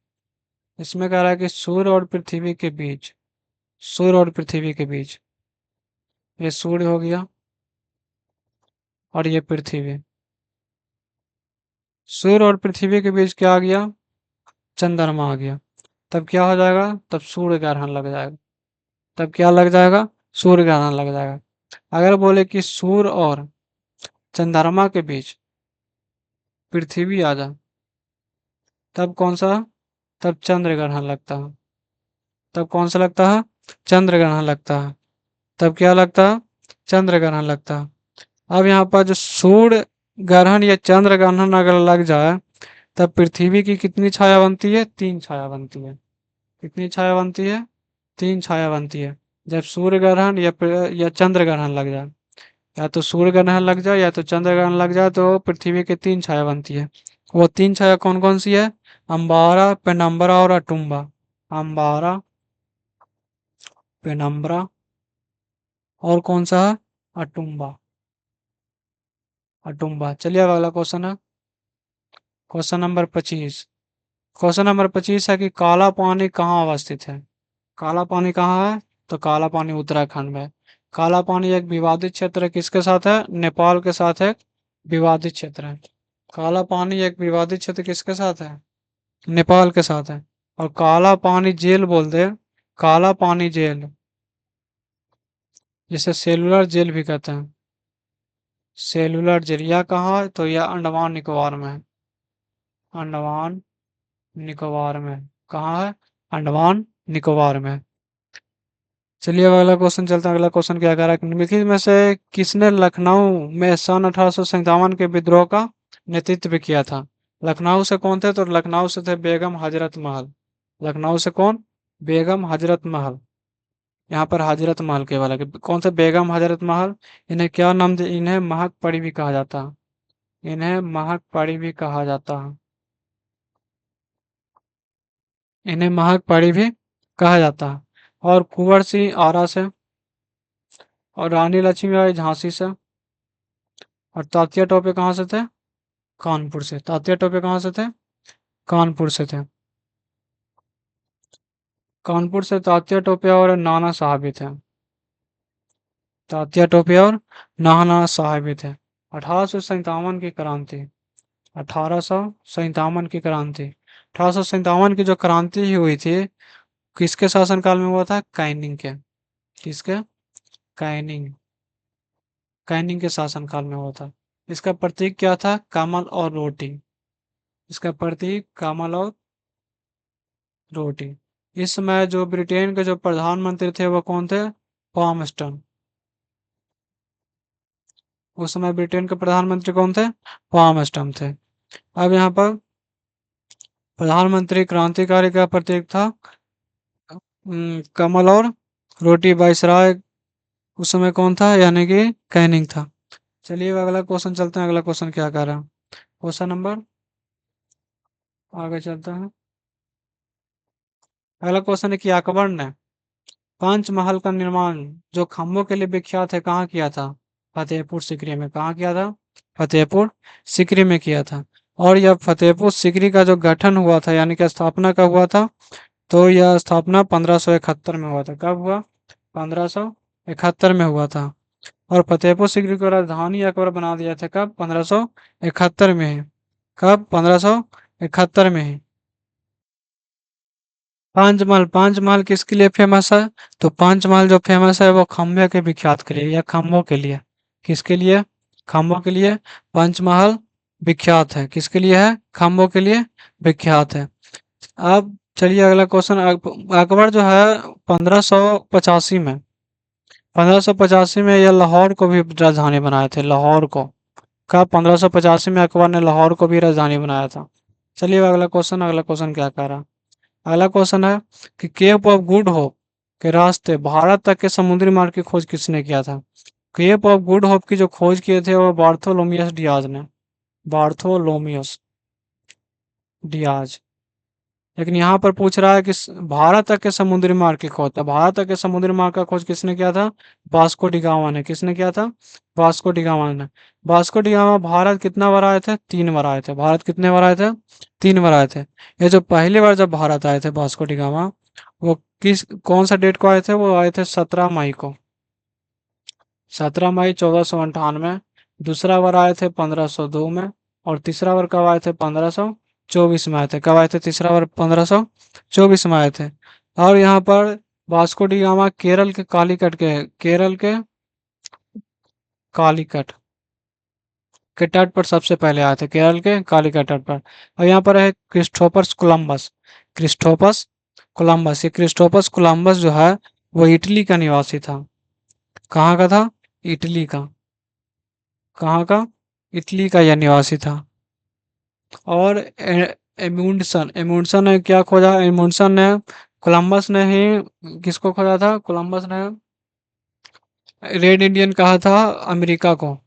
[SPEAKER 1] इसमें कह रहा है कि सूर्य और पृथ्वी के बीच, ये सूर्य हो गया और ये पृथ्वी, सूर्य और पृथ्वी के बीच क्या आ गया, चंद्रमा आ गया। तब क्या हो जाएगा, तब सूर्य ग्रहण लग जाएगा। तब क्या लग जाएगा, सूर्य ग्रहण लग जाएगा। अगर बोले कि सूर्य और चंद्रमा के बीच पृथ्वी आ जाए, तब कौन सा, तब चंद्र ग्रहण लगता है। तब कौन सा लगता है, चंद्र ग्रहण लगता है। तब क्या लगता है, चंद्र ग्रहण लगता है। अब यहाँ पर जो सूर्य ग्रहण या चंद्र ग्रहण अगर लग जाए, तब पृथ्वी की कितनी छाया बनती है, 3 छाया बनती है। कितनी छाया बनती है, 3 छाया बनती है। जब सूर्य ग्रहण या चंद्र ग्रहण लग जाए, या तो सूर्य ग्रहण लग जाए या तो चंद्र ग्रहण लग जाए, तो पृथ्वी की 3 छाया बनती है। वो 3 छाया कौन कौन सी है, अंबारा, पेनम्बरा और अटुम्बा। अंबारा, पेनम्बरा और कौन सा है, अटुम्बा। अटुम्बा। चलिए अब अगला क्वेश्चन है, क्वेश्चन नंबर 25। क्वेश्चन नंबर 25 है कि काला पानी कहाँ अवस्थित है। काला पानी कहाँ है, तो काला पानी उत्तराखंड में है। काला पानी एक विवादित क्षेत्र है, किसके साथ है, नेपाल के साथ एक विवादित क्षेत्र है। काला पानी एक विवादित क्षेत्र किसके साथ है, नेपाल के साथ है। और काला पानी जेल बोलते हैं, काला पानी जेल, जिसे सेलुलर जेल भी कहते हैं। सेलुलर जेल यह कहाँ है, तो यह अंडमान निकोबार में है। अंडमान निकोबार में, कहाँ है, अंडमान निकोबार में। चलिए अब अगला क्वेश्चन चलता है। अगला क्वेश्चन क्या कह रहा है, निम्नलिखित में से किसने लखनऊ में सन 1857 के विद्रोह का नेतृत्व किया था। लखनऊ से कौन थे, तो लखनऊ से थे बेगम हजरत महल। लखनऊ से कौन, बेगम हजरत महल। यहाँ पर हजरत महल केवल है, कौन से, बेगम हजरत महल। इन्हें क्या नाम दे, इन्हें महक परी भी कहा जाता है। इन्हें महक परी भी कहा जाता है। इन्हें महक परी भी कहा जाता है। और कुंवर सिंह आरा से, और रानी लक्ष्मीबाई झांसी से, और तात्या टोपे कहाँ से थे, कानपुर से। तात्या टोपे कहाँ से थे, कानपुर से थे। कानपुर से तात्या टोपे और नाना साहब भी थे। तात्या टोपे और नाना साहब भी थे। 1857 की क्रांति, 1857 की क्रांति, 1857 की जो क्रांति हुई थी, किसके शासनकाल में हुआ था, कैनिंग के, किसके, कैनिंग, कैनिंग के शासनकाल में हुआ था। इसका प्रतीक क्या था, कमल और रोटी। इसका प्रतीक कमल और रोटी। इस समय जो ब्रिटेन के जो प्रधानमंत्री थे वो कौन थे, पामस्टन। उस समय ब्रिटेन के प्रधानमंत्री कौन थे, पामस्टन थे। अब यहाँ पर प्रधानमंत्री क्रांतिकारी का प्रतीक था कमल और रोटी। वायसराय उस समय कौन था, यानी कि कैनिंग था। चलिए अब अगला क्वेश्चन चलते हैं। अगला क्वेश्चन क्या कर रहा है, क्वेश्चन नंबर, आगे चलते हैं। अगला क्वेश्चन है कि अकबर ने पंचमहल का निर्माण जो खम्भों के लिए विख्यात है कहाँ किया था, फतेहपुर सीकरी में। कहाँ किया था, फतेहपुर सीकरी में किया था। और यह फतेहपुर सीकरी का जो गठन हुआ था, यानी कि स्थापना कब हुआ था, तो यह स्थापना 1571 में हुआ था। कब हुआ, 1571 में हुआ था। और फतेहपुर सीकरी को राजधानी अकबर बना दिया था कब? 1571 में ही। कब? 1571 में ही। पांचमहल, पांचमहल किसके लिए फेमस है? तो पांचमहल जो फेमस है वो खंभे के विख्यात के लिए या खंभों के लिए। किसके लिए? खंभों के लिए पंचमहल विख्यात है। किसके लिए है? खंभों के लिए विख्यात है। अब चलिए अगला क्वेश्चन। अकबर जो है 1585 में, 1585 में यह लाहौर को भी राजधानी बनाए थे, लाहौर को। कब? 1585 में अकबर ने लाहौर को भी राजधानी बनाया था। चलिए अगला क्वेश्चन, अगला क्वेश्चन क्या कह रहा है? अगला क्वेश्चन है कि केप ऑफ गुड होप के रास्ते भारत तक के समुद्री मार्ग की खोज किसने किया था? केप ऑफ गुड होप की जो खोज किए थे वो बार्थोलोमियस डियाज ने। बार्थोलोमियस डियाज। लेकिन यहाँ पर पूछ रहा है कि भारत तक के समुद्री मार्ग की खोज, तो भारत तक के समुद्री मार्ग का खोज किसने किया था? वास्को डी गामा ने। किसने किया था? वास्को डी गामा ने। वास्को डी गामा भारत कितना बार आए थे? 3 बार आए थे। भारत कितने बार आए थे? 3 बार आए थे। ये जो पहली बार जब भारत आए थे वास्को डी गामा, वो किस कौन सा डेट को आए थे? वो आए थे 17 मई को, 17 मई 1498। दूसरा बार आए थे 1502 में। और तीसरा बार कब आए थे? 1524 में आए थे। कब आए थे? तीसरा बार 1524 में आए थे। और यहाँ पर वास्को डी गामा केरल के कालीकट के, केरल के कालीकट के तट पर सबसे पहले आए थे, केरल के कालीकट तट पर। और यहाँ पर है क्रिस्टोफर्स कोलंबस। क्रिस्टोफर्स कोलंबस, ये क्रिस्टोफर्स कोलंबस जो है वो इटली का निवासी था। कहाँ का था? इटली का। कहाँ का? इटली का यह निवासी था। और एमुंडसन, एमुंडसन ने क्या खोजा? एमुंडसन ने, कोलंबस ने ही किसको खोजा था? कोलंबस ने रेड इंडियन कहा था अमेरिका को,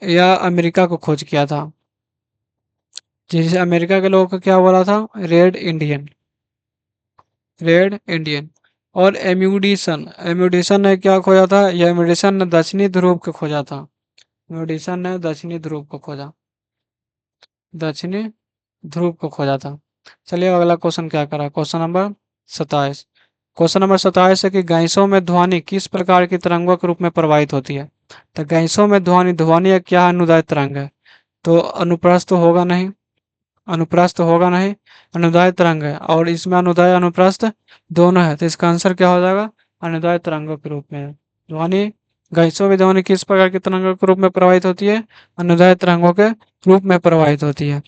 [SPEAKER 1] या अमेरिका को खोज किया था, जिसे अमेरिका के लोगों को क्या बोला था? Red Indian, red Indian. और एम्यूडिसन, एम्यूडिसन ने क्या खोजा था? यह एम्यूडिसन ने दक्षिणी ध्रुव को खोजा था। एम्यूडिसन ने दक्षिणी ध्रुव को खोजा, दक्षिणी ध्रुव को खोजा था। चलिए अगला क्वेश्चन क्या करा? Question number 27। क्वेश्चन नंबर 27 है कि गैसों में ध्वनि किस प्रकार की तरंगों के रूप में प्रवाहित होती है? तो गैसों में ध्वनि, ध्वनि एक क्या है? अनुदैर्ध्य तरंग है। तो अनुप्रस्थ तो होगा नहीं, अनुप्रस्थ होगा नहीं, अनुदैर्ध्य तरंग है। और इसमें अनुदैर्ध्य अनुप्रस्थ दोनों है, तो इसका आंसर क्या हो जाएगा? अनुदैर्ध्य तरंगों के रूप में है। ध्वनि, गैसों में ध्वनि किस प्रकार की तरंगों के रूप में प्रवाहित होती है? अनुदैर्ध्य तरंगों के रूप में प्रवाहित होती है।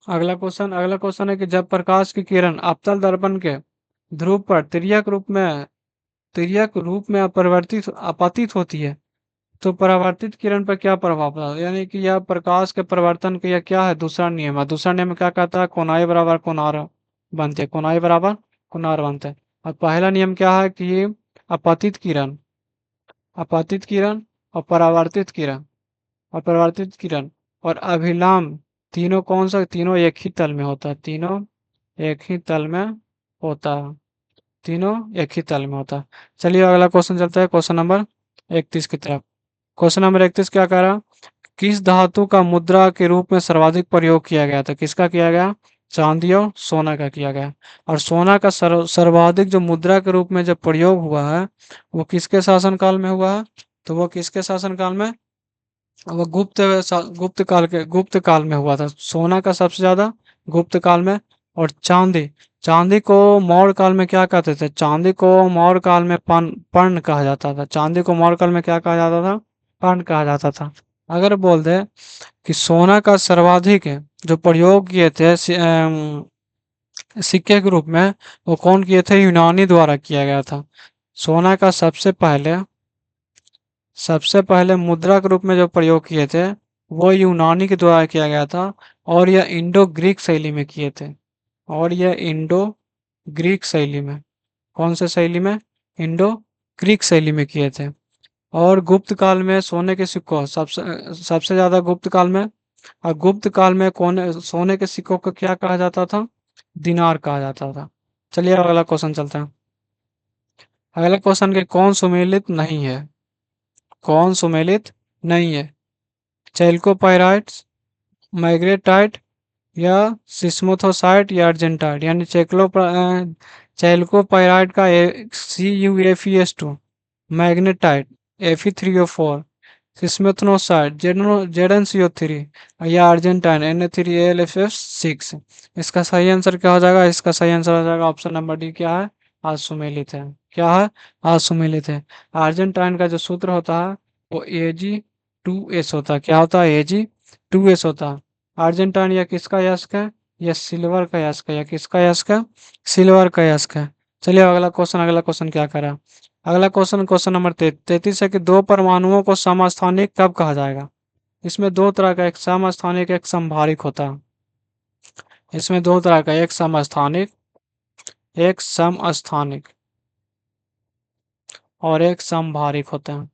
[SPEAKER 1] अगला क्वेश्चन है कि जब प्रकाश की किरण अवतल दर्पण के ध्रुव पर तिर्यक रूप में अपरिवर्तित आपतित होती है, तो परावर्तित किरण पर क्या प्रभाव पड़ता है? यानी कि यह प्रकाश के परिवर्तन का यह क्या है? दूसरा नियम है। दूसरा नियम क्या कहता है? कोनाई बराबर कोनार बनते, कोनाई बराबर कोनार बनते हैं। और पहला नियम क्या है कि अपतित किरण, अपतित किरण और परावर्तित किरण, और परावर्तित किरण और अभिलाम, तीनों कौन सा? तीनों एक ही तल में होता है। तीनों एक ही तल में होता है। तीनों एक ही तल में होता है। चलिए अगला क्वेश्चन चलता है क्वेश्चन नंबर 31 की तरफ। क्वेश्चन नंबर 31 क्या कह रहा? किस धातु का मुद्रा के रूप में सर्वाधिक प्रयोग किया गया था? किसका किया गया? चांदी और सोना का किया गया। और सोना का सर्वाधिक जो मुद्रा के रूप में जब प्रयोग हुआ है वो किसके शासनकाल में हुआ है? तो वो किसके शासनकाल में? वो गुप्त काल में हुआ था। सोना का सबसे ज्यादा गुप्त काल में। और चांदी, चांदी को मौर्य काल में क्या कहते थे? चांदी को मौर्य काल में पर्ण कहा जाता था। चांदी को मौर्य काल में क्या कहा जाता था? पर्ण कहा जाता था। अगर बोल दे कि सोना का सर्वाधिक जो प्रयोग किए थे सिक्के के रूप में, वो कौन किए थे? यूनानी द्वारा किया गया था। सोना का सबसे पहले मुद्रा के रूप में जो प्रयोग किए थे वो यूनानी के द्वारा किया गया था। और यह इंडो ग्रीक शैली में किए थे। और यह इंडो ग्रीक शैली में, कौन से शैली में? इंडो ग्रीक शैली में किए थे। और गुप्त काल में सोने के सिक्कों सबसे सबसे ज्यादा गुप्त काल में, और गुप्त काल में कौन सोने के सिक्कों को क्या कहा जाता था? दिनार कहा जाता था। चलिए अगला क्वेश्चन चलते हैं। अगला क्वेश्चन के कौन सुमेलित नहीं है? कौन सुमेलित नहीं है? चैल्कोपाइराइट्स, मैग्नेटाइट, या सिस्मोथोसाइट, या अर्जेंटाइट। यानी चैल्कोपाइराइड का CuFeS2, मैग्नेटाइट Fe3O4, सिस्मेथनोसाइड ZnCO3 या अर्जेंटाइन Na3AlFF6। इसका सही आंसर क्या हो जाएगा? इसका सही आंसर हो जाएगा ऑप्शन नंबर डी। क्या है? आसुमेलित है। क्या है? आसुमेलित है। अर्जेंटाइन का जो सूत्र होता है वो Ag2S होता है। क्या होता है? Ag2S होता है। अर्जेंटाइन या किसका यस्क है? यह सिल्वर का यस्क है। या किसका यस्क है? सिल्वर का यस्क है। चलिए अगला क्वेश्चन क्या करा? अगला क्वेश्चन नंबर 33 है कि दो परमाणुओं को समस्थानिक कब कहा जाएगा? इसमें दो तरह का, एक समस्थानिक एक समभारिक होता है। इसमें दो तरह का, एक समस्थानिक और एक समभारिक होता है।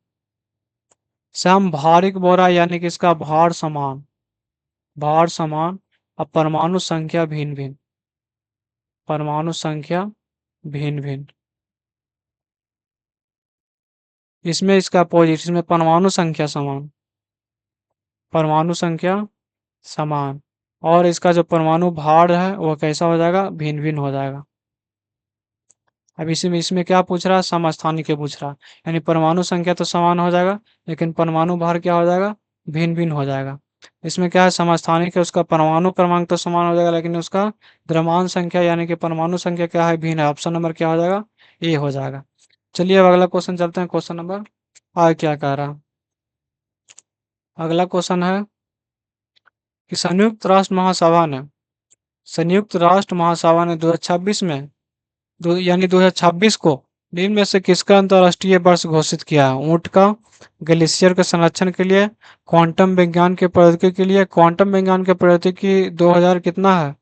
[SPEAKER 1] समभारिक बोरा यानी कि इसका भार समान और परमाणु संख्या भिन्न भिन्न, परमाणु संख्या भिन्न भिन्न। इसमें इसका अपोजिट, इसमें परमाणु संख्या समान, परमाणु संख्या समान, और इसका जो परमाणु भार है वो कैसा हो जाएगा? भिन्न भिन्न हो जाएगा। अब इसमें क्या पूछ रहा है? समस्थानिक के पूछ रहा है, यानी परमाणु संख्या तो समान हो जाएगा लेकिन परमाणु भार क्या हो जाएगा? भिन्न भिन्न हो जाएगा। इसमें क्या है? समस्थानिक है, उसका परमाणु क्रमांक तो समान हो जाएगा लेकिन उसका द्रव्यमान संख्या यानी कि परमाणु संख्या क्या है? भिन्न है। ऑप्शन नंबर क्या हो जाएगा? ए हो जाएगा। चलिए अब अगला क्वेश्चन चलते हैं। क्वेश्चन नंबर आ क्या कह रहा है? अगला क्वेश्चन है कि संयुक्त राष्ट्र महासभा ने 2026 में यानी 2026 को निम्न में से किसका अंतर्राष्ट्रीय वर्ष घोषित किया है? ऊंट का, ग्लेशियर के संरक्षण के लिए, क्वांटम विज्ञान के प्रौद्योगिकी के लिए। क्वांटम विज्ञान के प्रौद्योगिकी 2000 कितना है?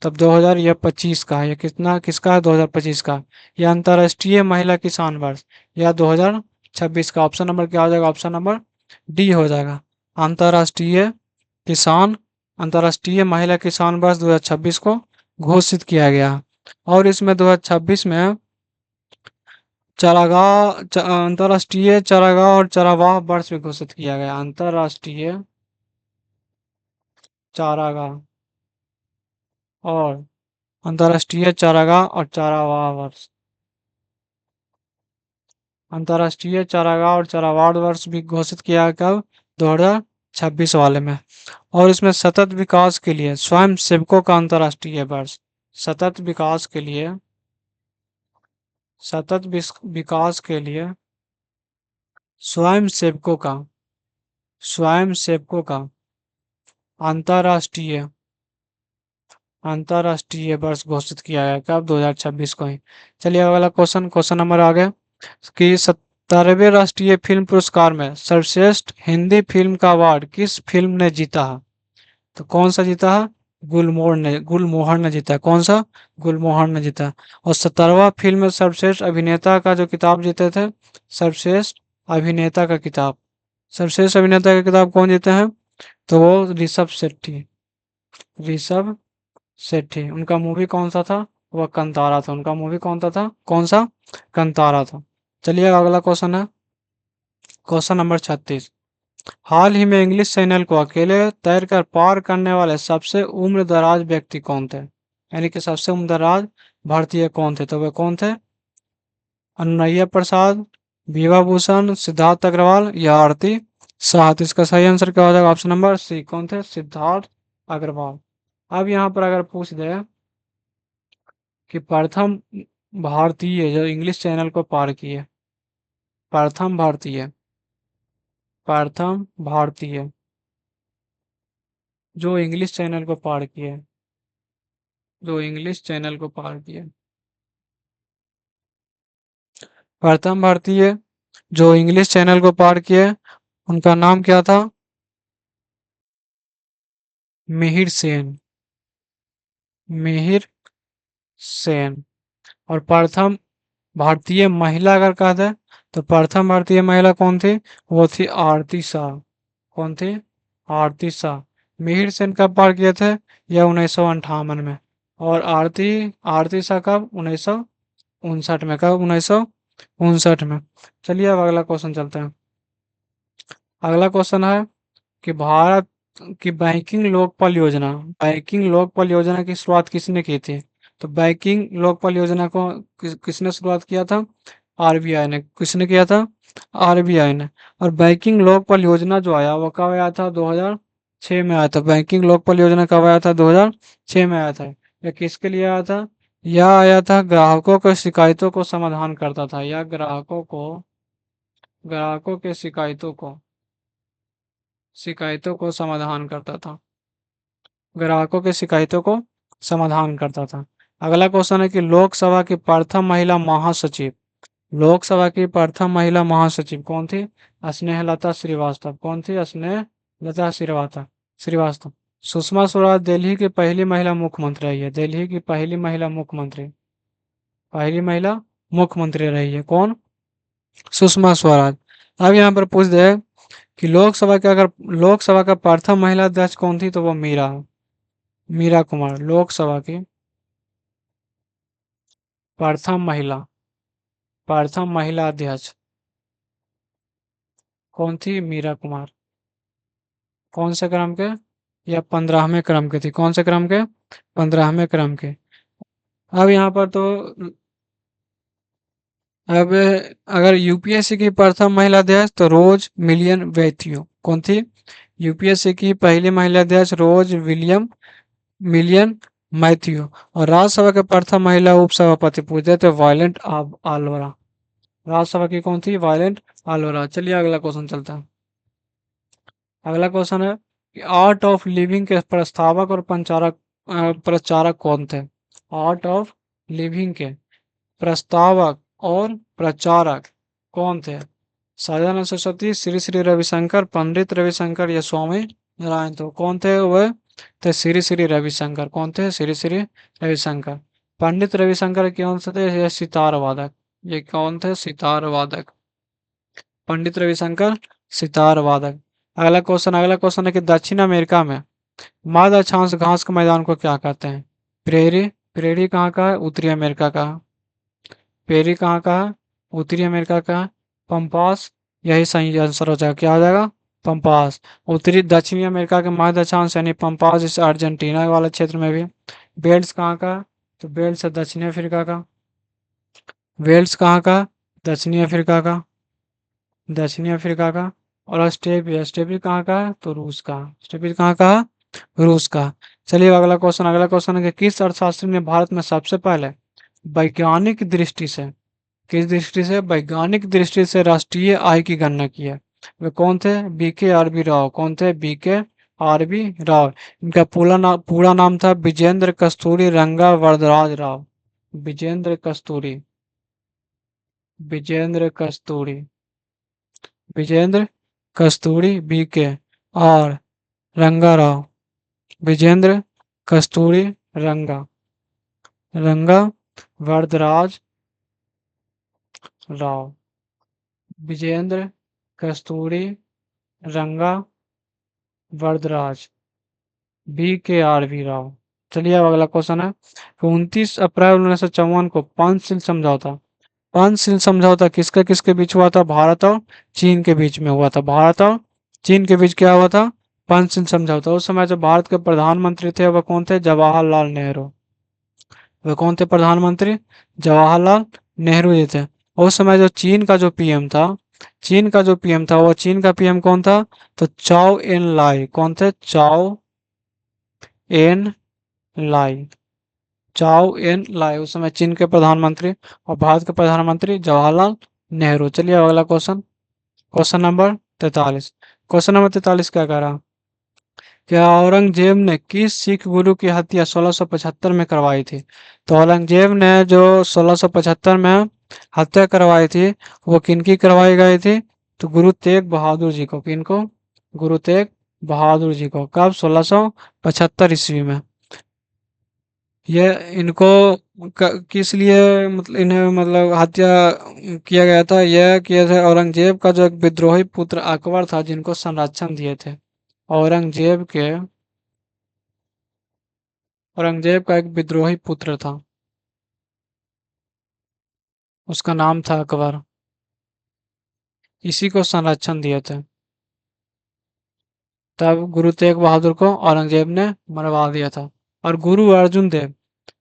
[SPEAKER 1] तब 2000 यह 25 का है। यह कितना किसका है? 2025 का। यह अंतर्राष्ट्रीय महिला किसान वर्ष या 2026 का। ऑप्शन नंबर क्या हो जाएगा? ऑप्शन नंबर डी हो जाएगा। अंतर्राष्ट्रीय किसान अंतर्राष्ट्रीय महिला किसान वर्ष 2026 को घोषित किया गया। और इसमें 2026 में अंतर्राष्ट्रीय चारागाह और चारावाह वर्ष भी घोषित किया गया। अंतर्राष्ट्रीय चारागाह और अंतर्राष्ट्रीय चारागाह और चारावाह वर्ष, अंतर्राष्ट्रीय चारागाह और चारावाह वर्ष भी घोषित किया गया कब? 2026 वाले में। और इसमें सतत विकास के लिए स्वयं सेवकों का अंतर्राष्ट्रीय वर्ष, सतत विकास के लिए विकास के लिए स्वयं सेवकों का अंतर्राष्ट्रीय अंतर्राष्ट्रीय वर्ष घोषित किया गया कब? 2026 को ही। चलिए अगला क्वेश्चन नंबर आ गया कि 70वें राष्ट्रीय फिल्म पुरस्कार में सर्वश्रेष्ठ हिंदी फिल्म का अवार्ड किस फिल्म ने जीता है? तो कौन सा जीता है? गुलमोहर ने जीता है। कौन सा? गुलमोहर ने जीता। और 70वां फिल्म में सर्वश्रेष्ठ अभिनेता का जो किताब जीते थे, सर्वश्रेष्ठ अभिनेता का किताब, सर्वश्रेष्ठ अभिनेता का किताब कौन जीते हैं? तो वो ऋषभ सेठी। उनका मूवी कौन सा था? वह कंतारा था। उनका मूवी कौन सा? कंतारा था। चलिए अगला क्वेश्चन है क्वेश्चन नंबर 36। हाल ही में इंग्लिश चैनल को अकेले तैरकर पार करने वाले सबसे उम्र दराज व्यक्ति कौन थे? यानी कि सबसे उम्र दराज भारतीय कौन थे? तो वे कौन थे? अनुनैया प्रसाद, विभा भूषण, सिद्धार्थ अग्रवाल या आरती शाह। तो इसका सही आंसर क्या हो जाएगा? Option number C. कौन थे? सिद्धार्थ अग्रवाल। अब यहाँ पर अगर पूछ दे कि प्रथम भारतीय जो इंग्लिश चैनल को पार किए, प्रथम भारतीय प्रथम भारतीय जो इंग्लिश चैनल को पार किए, जो इंग्लिश चैनल को पार किए, प्रथम भारतीय जो इंग्लिश चैनल को पार किए, उनका नाम क्या था? मिहिर सेन, मिहिर सेन। और प्रथम भारतीय महिला अगर कहते हैं तो प्रथम भारतीय महिला कौन थी? वो थी आरती शाह। कौन थी? आरती शाह। मिहिर सेन कब पार किए थे? यह 1958 में। और आरती आरती शाह कब? 1959 में। कब? 1959 में। चलिए अब अगला क्वेश्चन चलते हैं। अगला क्वेश्चन है कि भारत की बैंकिंग लोकपाल योजना की शुरुआत किसने की थी? तो बैंकिंग लोकपाल योजना को किसने शुरुआत किया था? आरबीआई ने। किसने किया था? आरबीआई ने। और बैंकिंग लोकपाल योजना जो आया वो कब आया था? 2006 में आया था। बैंकिंग लोकपाल योजना कब आया था? 2006 में आया था। यह किसके लिए आया था? यह आया था ग्राहकों के शिकायतों को समाधान करता था। यह ग्राहकों के शिकायतों को समाधान करता था। ग्राहकों की शिकायतों को समाधान करता था। अगला क्वेश्चन है कि लोकसभा की प्रथम महिला महासचिव, लोकसभा की प्रथम महिला महासचिव कौन थी? स्नेहलता श्रीवास्तव। कौन थी? स्नेहलता श्रीवास्तव। सुषमा स्वराज दिल्ली की पहली महिला मुख्यमंत्री रही है। दिल्ली की पहली महिला मुख्यमंत्री रही है। कौन? सुषमा स्वराज। अब यहाँ पर पूछ दे कि लोकसभा का प्रथम महिला अध्यक्ष कौन थी, तो वो मीरा कुमार। लोकसभा की प्रथम महिला अध्यक्ष कौन थी? मीरा कुमार। कौन से क्रम के? या 15वें क्रम के थी। कौन से क्रम के? 15वें क्रम के। अब यहाँ पर तो अब अगर यूपीएससी की प्रथम महिला अध्यक्ष तो रोज मिलियन वैथ्यू। कौन थी? यूपीएससी की पहली महिला अध्यक्ष रोज मिलियन मैथ्यू। और राज्यसभा के प्रथम महिला उपसभापति पूछे थे वायलेंट आल्वरा। राज्यसभा की कौन थी? वायलेंट आल्वरा। चलिए अगला क्वेश्चन चलता है। अगला क्वेश्चन है कि आर्ट ऑफ लिविंग के प्रस्तावक और प्रचारक कौन थे? आर्ट ऑफ लिविंग के प्रस्तावक और प्रचारक कौन थे? सहजानंद सरस्वती, श्री श्री रविशंकर, पंडित रविशंकर या स्वामी नारायण। तो कौन थे वह? थे श्री श्री रविशंकर। कौन थे? श्री श्री रविशंकर। पंडित रविशंकर कौन से थे? ये सितार वादक। ये कौन थे? सितार वादक। पंडित रविशंकर सितार वादक। अगला क्वेश्चन है कि दक्षिण अमेरिका में मध्य अक्षांश घास के मैदान को क्या कहते हैं? प्रेरी। प्रेरी कहाँ का है? उत्तरी अमेरिका का। प्रेरी कहाँ का है? उत्तरी अमेरिका का है। पंपास। यही सही आंसर हो जाएगा। क्या हो जाएगा? पंपास। उत्तरी दक्षिणी अमेरिका के मध्य अक्षांश यानी पंपास, इस अर्जेंटीना वाले क्षेत्र में भी। वेल्स कहाँ का है? तो वेल्स है दक्षिणी अफ्रीका का। वेल्स कहाँ का? दक्षिणी अफ्रीका का। दक्षिणी अफ्रीका का। और ऑस्ट्रेलिया कहाँ का है? तो रूस का। ऑस्ट्रेलिया कहाँ का है? रूस का। चलिए अगला क्वेश्चन है कि किस अर्थशास्त्री ने भारत में सबसे पहले वैज्ञानिक दृष्टि से वैज्ञानिक दृष्टि से राष्ट्रीय आय की गणना की है? वे कौन थे? BK RB Rao. कौन थे? BK RB Rao. इनका पूरा नाम था विजेंद्र कस्तूरी रंगा वरदराज राव। विजेंद्र कस्तूरी विजेंद्र कस्तूरी विजेंद्र कस्तूरी बीके और रंगा राव। विजेंद्र कस्तूरी रंगा रंगा वरदराज राव। विजेंद्र कस्तूरी रंगा वरदराज बी के आर वी राव। चलिए अब अगला क्वेश्चन है कि 29 अप्रैल 1954 को पंचशील समझौता किसके किसके बीच हुआ था? भारत और चीन के बीच में हुआ था। भारत और चीन के बीच क्या हुआ था? पंचशील समझौता। उस समय जो भारत के प्रधानमंत्री थे वह कौन थे? जवाहरलाल नेहरू। वह कौन थे प्रधानमंत्री? जवाहरलाल नेहरू जी थे। उस समय जो चीन का वो चीन का पीएम कौन था? तो चाओ एन लाई। कौन थे? एन लाई चाओ एन लाई उस समय चीन के प्रधानमंत्री। और भारत के प्रधानमंत्री जवाहरलाल नेहरू। चलिए अगला क्वेश्चन नंबर 43 क्या कह रहा? क्या औरंगजेब ने किस सिख गुरु की हत्या 1675 में करवाई थी? तो औरंगजेब ने जो 1675 में हत्या करवाई थी वो किनकी करवाई गई थी? तो गुरु तेग बहादुर जी को। किनको? गुरु तेग बहादुर जी को। कब? 1675 ईस्वी में। ये इनको किस लिए मतलब इन्हें मतलब हत्या किया गया था? यह किया था औरंगजेब का जो एक विद्रोही पुत्र अकबर था जिनको संरक्षण दिए थे। औरंगजेब के औरंगजेब का एक विद्रोही पुत्र था, उसका नाम था अकबर। इसी को संरक्षण दिए थे। तब गुरु तेग बहादुर को औरंगजेब ने मरवा दिया था। और गुरु अर्जुन देव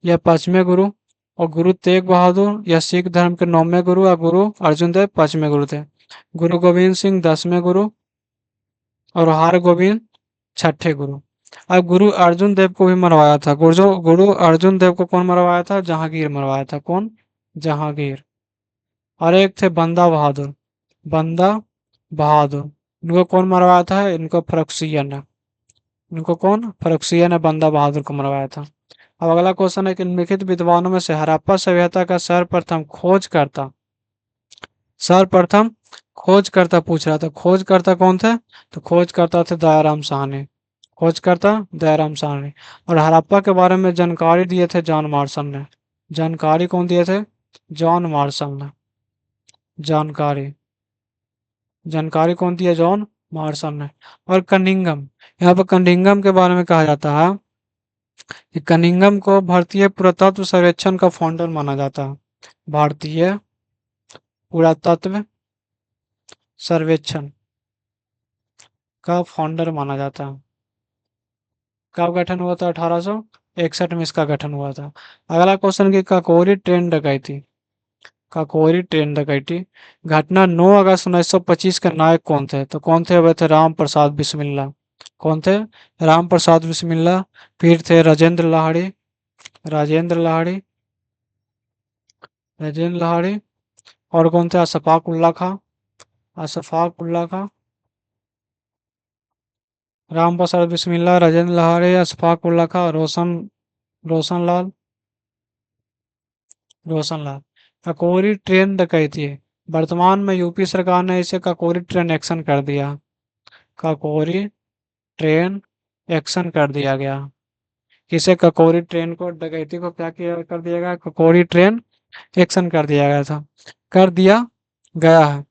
[SPEAKER 1] या 5वें गुरु, और गुरु तेग बहादुर या सिख धर्म के 9वें गुरु, या गुरु अर्जुन देव 5वें गुरु थे। गुरु गोविंद सिंह 10वें गुरु और हरगोविंद 6ठे गुरु। अब गुरु अर्जुन देव को भी मरवाया था। गुरु अर्जुन देव को कौन मरवाया था? जहांगीर मरवाया था। कौन? जहांगीर। और एक थे बंदा बहादुर। बंदा बहादुर, इनको कौन मरवाया था? इनको फर्रुखसिया ने। इनको कौन? फर्रुखसिया ने बंदा बहादुर को मरवाया था। अब अगला क्वेश्चन है कि निम्नलिखित विद्वानों में से हड़प्पा सभ्यता का सर्वप्रथम खोजकर्ता, सर्वप्रथम खोजकर्ता पूछ रहा था। खोजकर्ता कौन थे? तो खोजकर्ता थे दयाराम साहनी। खोजकर्ता दयाराम साहनी। और हड़प्पा के बारे में जानकारी दिए थे जॉन मार्शल ने। जानकारी कौन दिए थे? जॉन मार्शल ने। जानकारी जानकारी कौन दी है? जॉन मार्शल ने। और कनिंघम, यहाँ पर कनिंघम के बारे में कहा जाता है कि कनिंघम को भारतीय पुरातत्व सर्वेक्षण का फाउंडर माना जाता है। भारतीय पुरातत्व सर्वेक्षण का फाउंडर माना जाता है। कब गठन हुआ था? 1861 में इसका गठन हुआ था। अगला क्वेश्चन की काकोरी ट्रेन डकैती, काकोरी ट्रेन डकैती घटना 9 अगस्त 1925 के नायक कौन थे? तो कौन थे? वे थे राम प्रसाद बिस्मिल्ला। कौन थे? राम प्रसाद बिस्मिल्ला। फिर थे राजेंद्र लाहिड़ी, राजेंद्र लाहिड़ी, राजेंद्र लाहिड़ी। और कौन थे? अशफाक उल्ला खां, अशफाक उल्ला खां। राम प्रसाद बिस्मिल्ला, राजेंद्र लाहिड़ी, अशफाक उल्ला खां, रोशनलाल, रोशनलाल। काकोरी ट्रेन डकैती है, वर्तमान में यूपी सरकार ने इसे काकोरी ट्रेन एक्शन कर दिया। काकोरी ट्रेन एक्शन कर दिया गया। किसे? काकोरी ट्रेन को, डकैती को क्या किया कर दिया गया? काकोरी ट्रेन एक्शन कर दिया गया था, कर दिया गया है।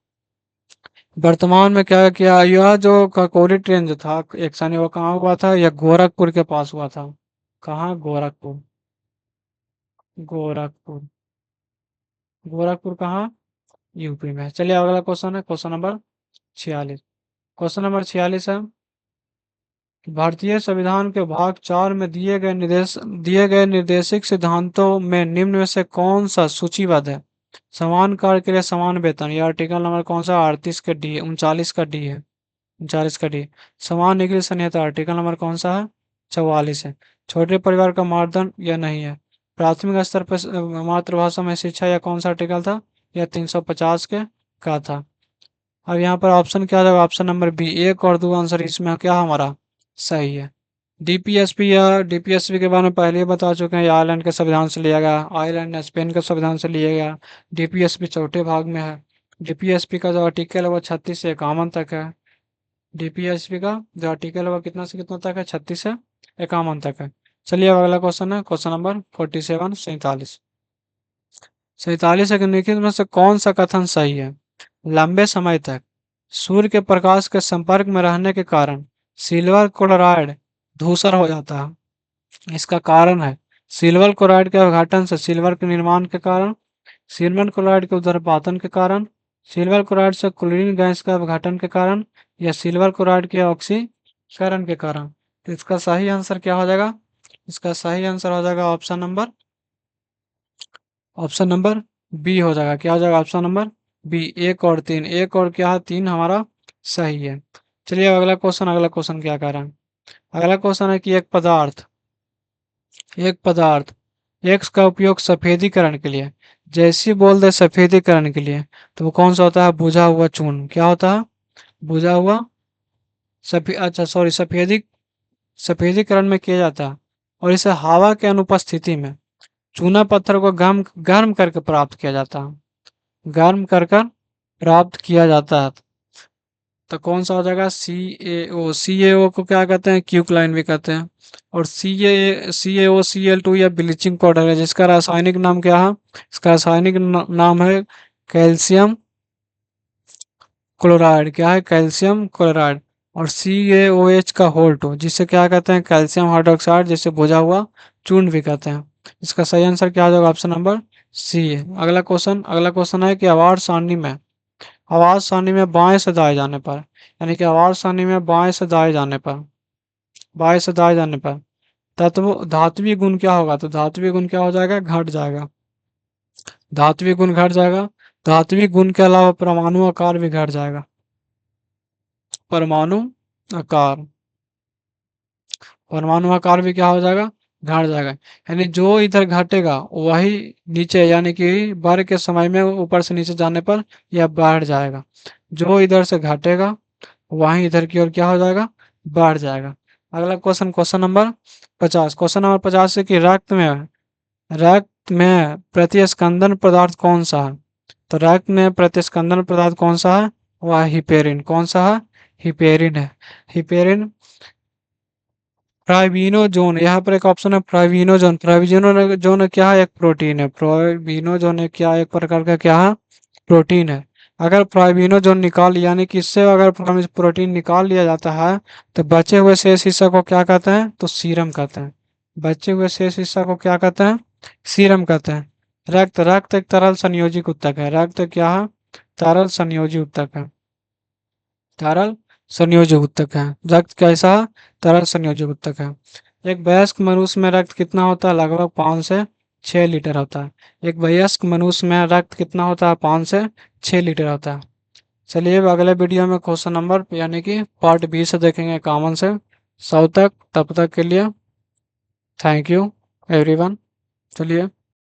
[SPEAKER 1] वर्तमान में क्या किया? यह जो काकोरी ट्रेन जो था एक्शन, वो कहाँ हुआ था? यह गोरखपुर के पास हुआ था। कहाँ? गोरखपुर, गोरखपुर, गोरखपुर कहाँ? यूपी में। चलिए अगला क्वेश्चन है क्वेश्चन नंबर 46। क्वेश्चन नंबर 46 है कि भारतीय संविधान के भाग 4 में दिए गए निर्देशिक सिद्धांतों में निम्न में से कौन सा सूचीबद्ध है? समान कार्य के लिए समान वेतन, यह आर्टिकल नंबर कौन सा? 38 का डी, 39 का डी है, 39 का डी। समान निगरानी संहिता आर्टिकल नंबर कौन सा है? 44 है। छोटे परिवार का मानदंड यह नहीं है। प्राथमिक स्तर पर मातृभाषा में शिक्षा, यह कौन सा आर्टिकल था? यह 350 के का था। अब यहाँ पर ऑप्शन क्या था? ऑप्शन नंबर बी, 1 और 2 आंसर इसमें क्या हमारा सही है। डीपीएसपी या डीपीएसपी के बारे में पहले ही बता चुके हैं, आयरलैंड के संविधान से लिया गया, आयरलैंड ने स्पेन के संविधान से लिया गया। डीपीएसपी चौथे भाग में है। डीपीएसपी का जो आर्टिकल है वो 36 से 51 तक है। डीपीएसपी का जो आर्टिकल है वो कितना से कितना तक है? 36 से 51 तक है। चलिए अब अगला क्वेश्चन है क्वेश्चन नंबर 47, 47। 47 के निम्नलिखित में से कौन सा कथन सही है? लंबे समय तक सूर्य के प्रकाश के संपर्क में रहने के कारण सिल्वर क्लोराइड धूसर हो जाता है। इसका कारण है सिल्वर क्लोराइड के अपघटन से, सिल्वर के निर्माण के कारण, सिल्वर क्लोराइड के उदरपातन के कारण, सिल्वर क्लोराइड से क्लोरीन गैस का अपघटन के कारण, या सिल्वर क्लोराइड के ऑक्सीकरण के कारण। तो इसका सही आंसर क्या हो जाएगा? इसका सही आंसर हो जाएगा ऑप्शन नंबर बी हो जाएगा। क्या हो जाएगा? ऑप्शन नंबर बी, 1 और 3। 1 और क्या है? 3 हमारा सही है। चलिए अगला क्वेश्चन क्या कर रहा है? अगला क्वेश्चन है कि एक पदार्थ एक्स का उपयोग सफेदीकरण के लिए, जैसी बोल दे सफेदीकरण के लिए, तो वो कौन सा होता है? बुझा हुआ चून। क्या होता है? बुझा हुआ अच्छा सॉरी, सफेदीकरण में किया जाता है। और इसे हवा के अनुपस्थिति में चूना पत्थर को गर्म गर्म करके प्राप्त किया जाता है। गर्म कर कर प्राप्त किया जाता है। तो कौन सा हो जाएगा? CaO। CaO को क्या कहते हैं? क्यूकलाइन भी कहते हैं। और CaCaOCl2 या ब्लीचिंग पाउडर है, जिसका रासायनिक नाम क्या है? इसका रासायनिक नाम है कैल्शियम क्लोराइड। क्या है? Calcium chloride. और CaOH का होल्ट, जिसे क्या कहते हैं? कैल्शियम हाइड्रोक्साइड, जिसे बुझा हुआ चूर्ण भी कहते हैं। इसका सही आंसर क्या हो जाएगा? ऑप्शन नंबर सी है। अगला क्वेश्चन है कि आवाज सारणी में बाएं से दाएं जाने पर, यानी कि आवाज सारणी में बाएं से दाएं जाने पर धात्विक गुण क्या होगा, तो धात्विक गुण क्या हो जाएगा, घट जाएगा। धात्विक गुण घट जाएगा। धात्विक गुण के अलावा परमाणु आकार भी घट जाएगा। परमाणु आकार, परमाणु आकार भी क्या हो जाएगा, घट जाएगा। यानी जो इधर घटेगा वही नीचे, यानी कि बाढ़ के समय में ऊपर से नीचे जाने पर यह बढ़ जाएगा। जो इधर से घटेगा वहीं इधर की ओर क्या हो जाएगा, बढ़ जाएगा। अगला question, question number 50। Question number 50 है कि रक्त में प्रतिस्पंदन पदार्थ कौन सा है। तो रक्त में प्रतिस्पंदन पदार्थ कौन सा है, वह हिपेरिन। कौन सा है, हिपेरिन है। हिपेरिन। प्राइविनोजोन, यहाँ पर एक ऑप्शन है प्राइविनोजोन। प्राइविनोजोन क्या है, एक प्रोटीन है। प्राइविनोजोन है क्या, एक प्रकार का क्या है, प्रोटीन है। अगर प्राइविनोजोन निकाल, यानी कि इससे अगर प्रोटीन निकाल लिया जाता है तो बचे हुए शेष हिस्सा को क्या कहते हैं, तो सीरम कहते हैं। बचे हुए शेष हिस्सा को क्या कहते हैं, सीरम कहते हैं। रक्त एक तरल संयोजी उत्तक है। रक्त क्या है, तरल संयोजी उत्तक है। तरल संयोजी उत्तक है। रक्त कैसा है, तरल संयोजी उत्तक है। एक वयस्क मनुष्य में रक्त कितना होता है, लगभग 5 से 6 लीटर होता है। एक वयस्क मनुष्य में रक्त कितना होता है, 5 से 6 लीटर होता है। चलिए अब अगले वीडियो में क्वेश्चन नंबर यानी कि पार्ट बी से देखेंगे कॉमन से। तब तक के लिए थैंक यू एवरीवन। चलिए।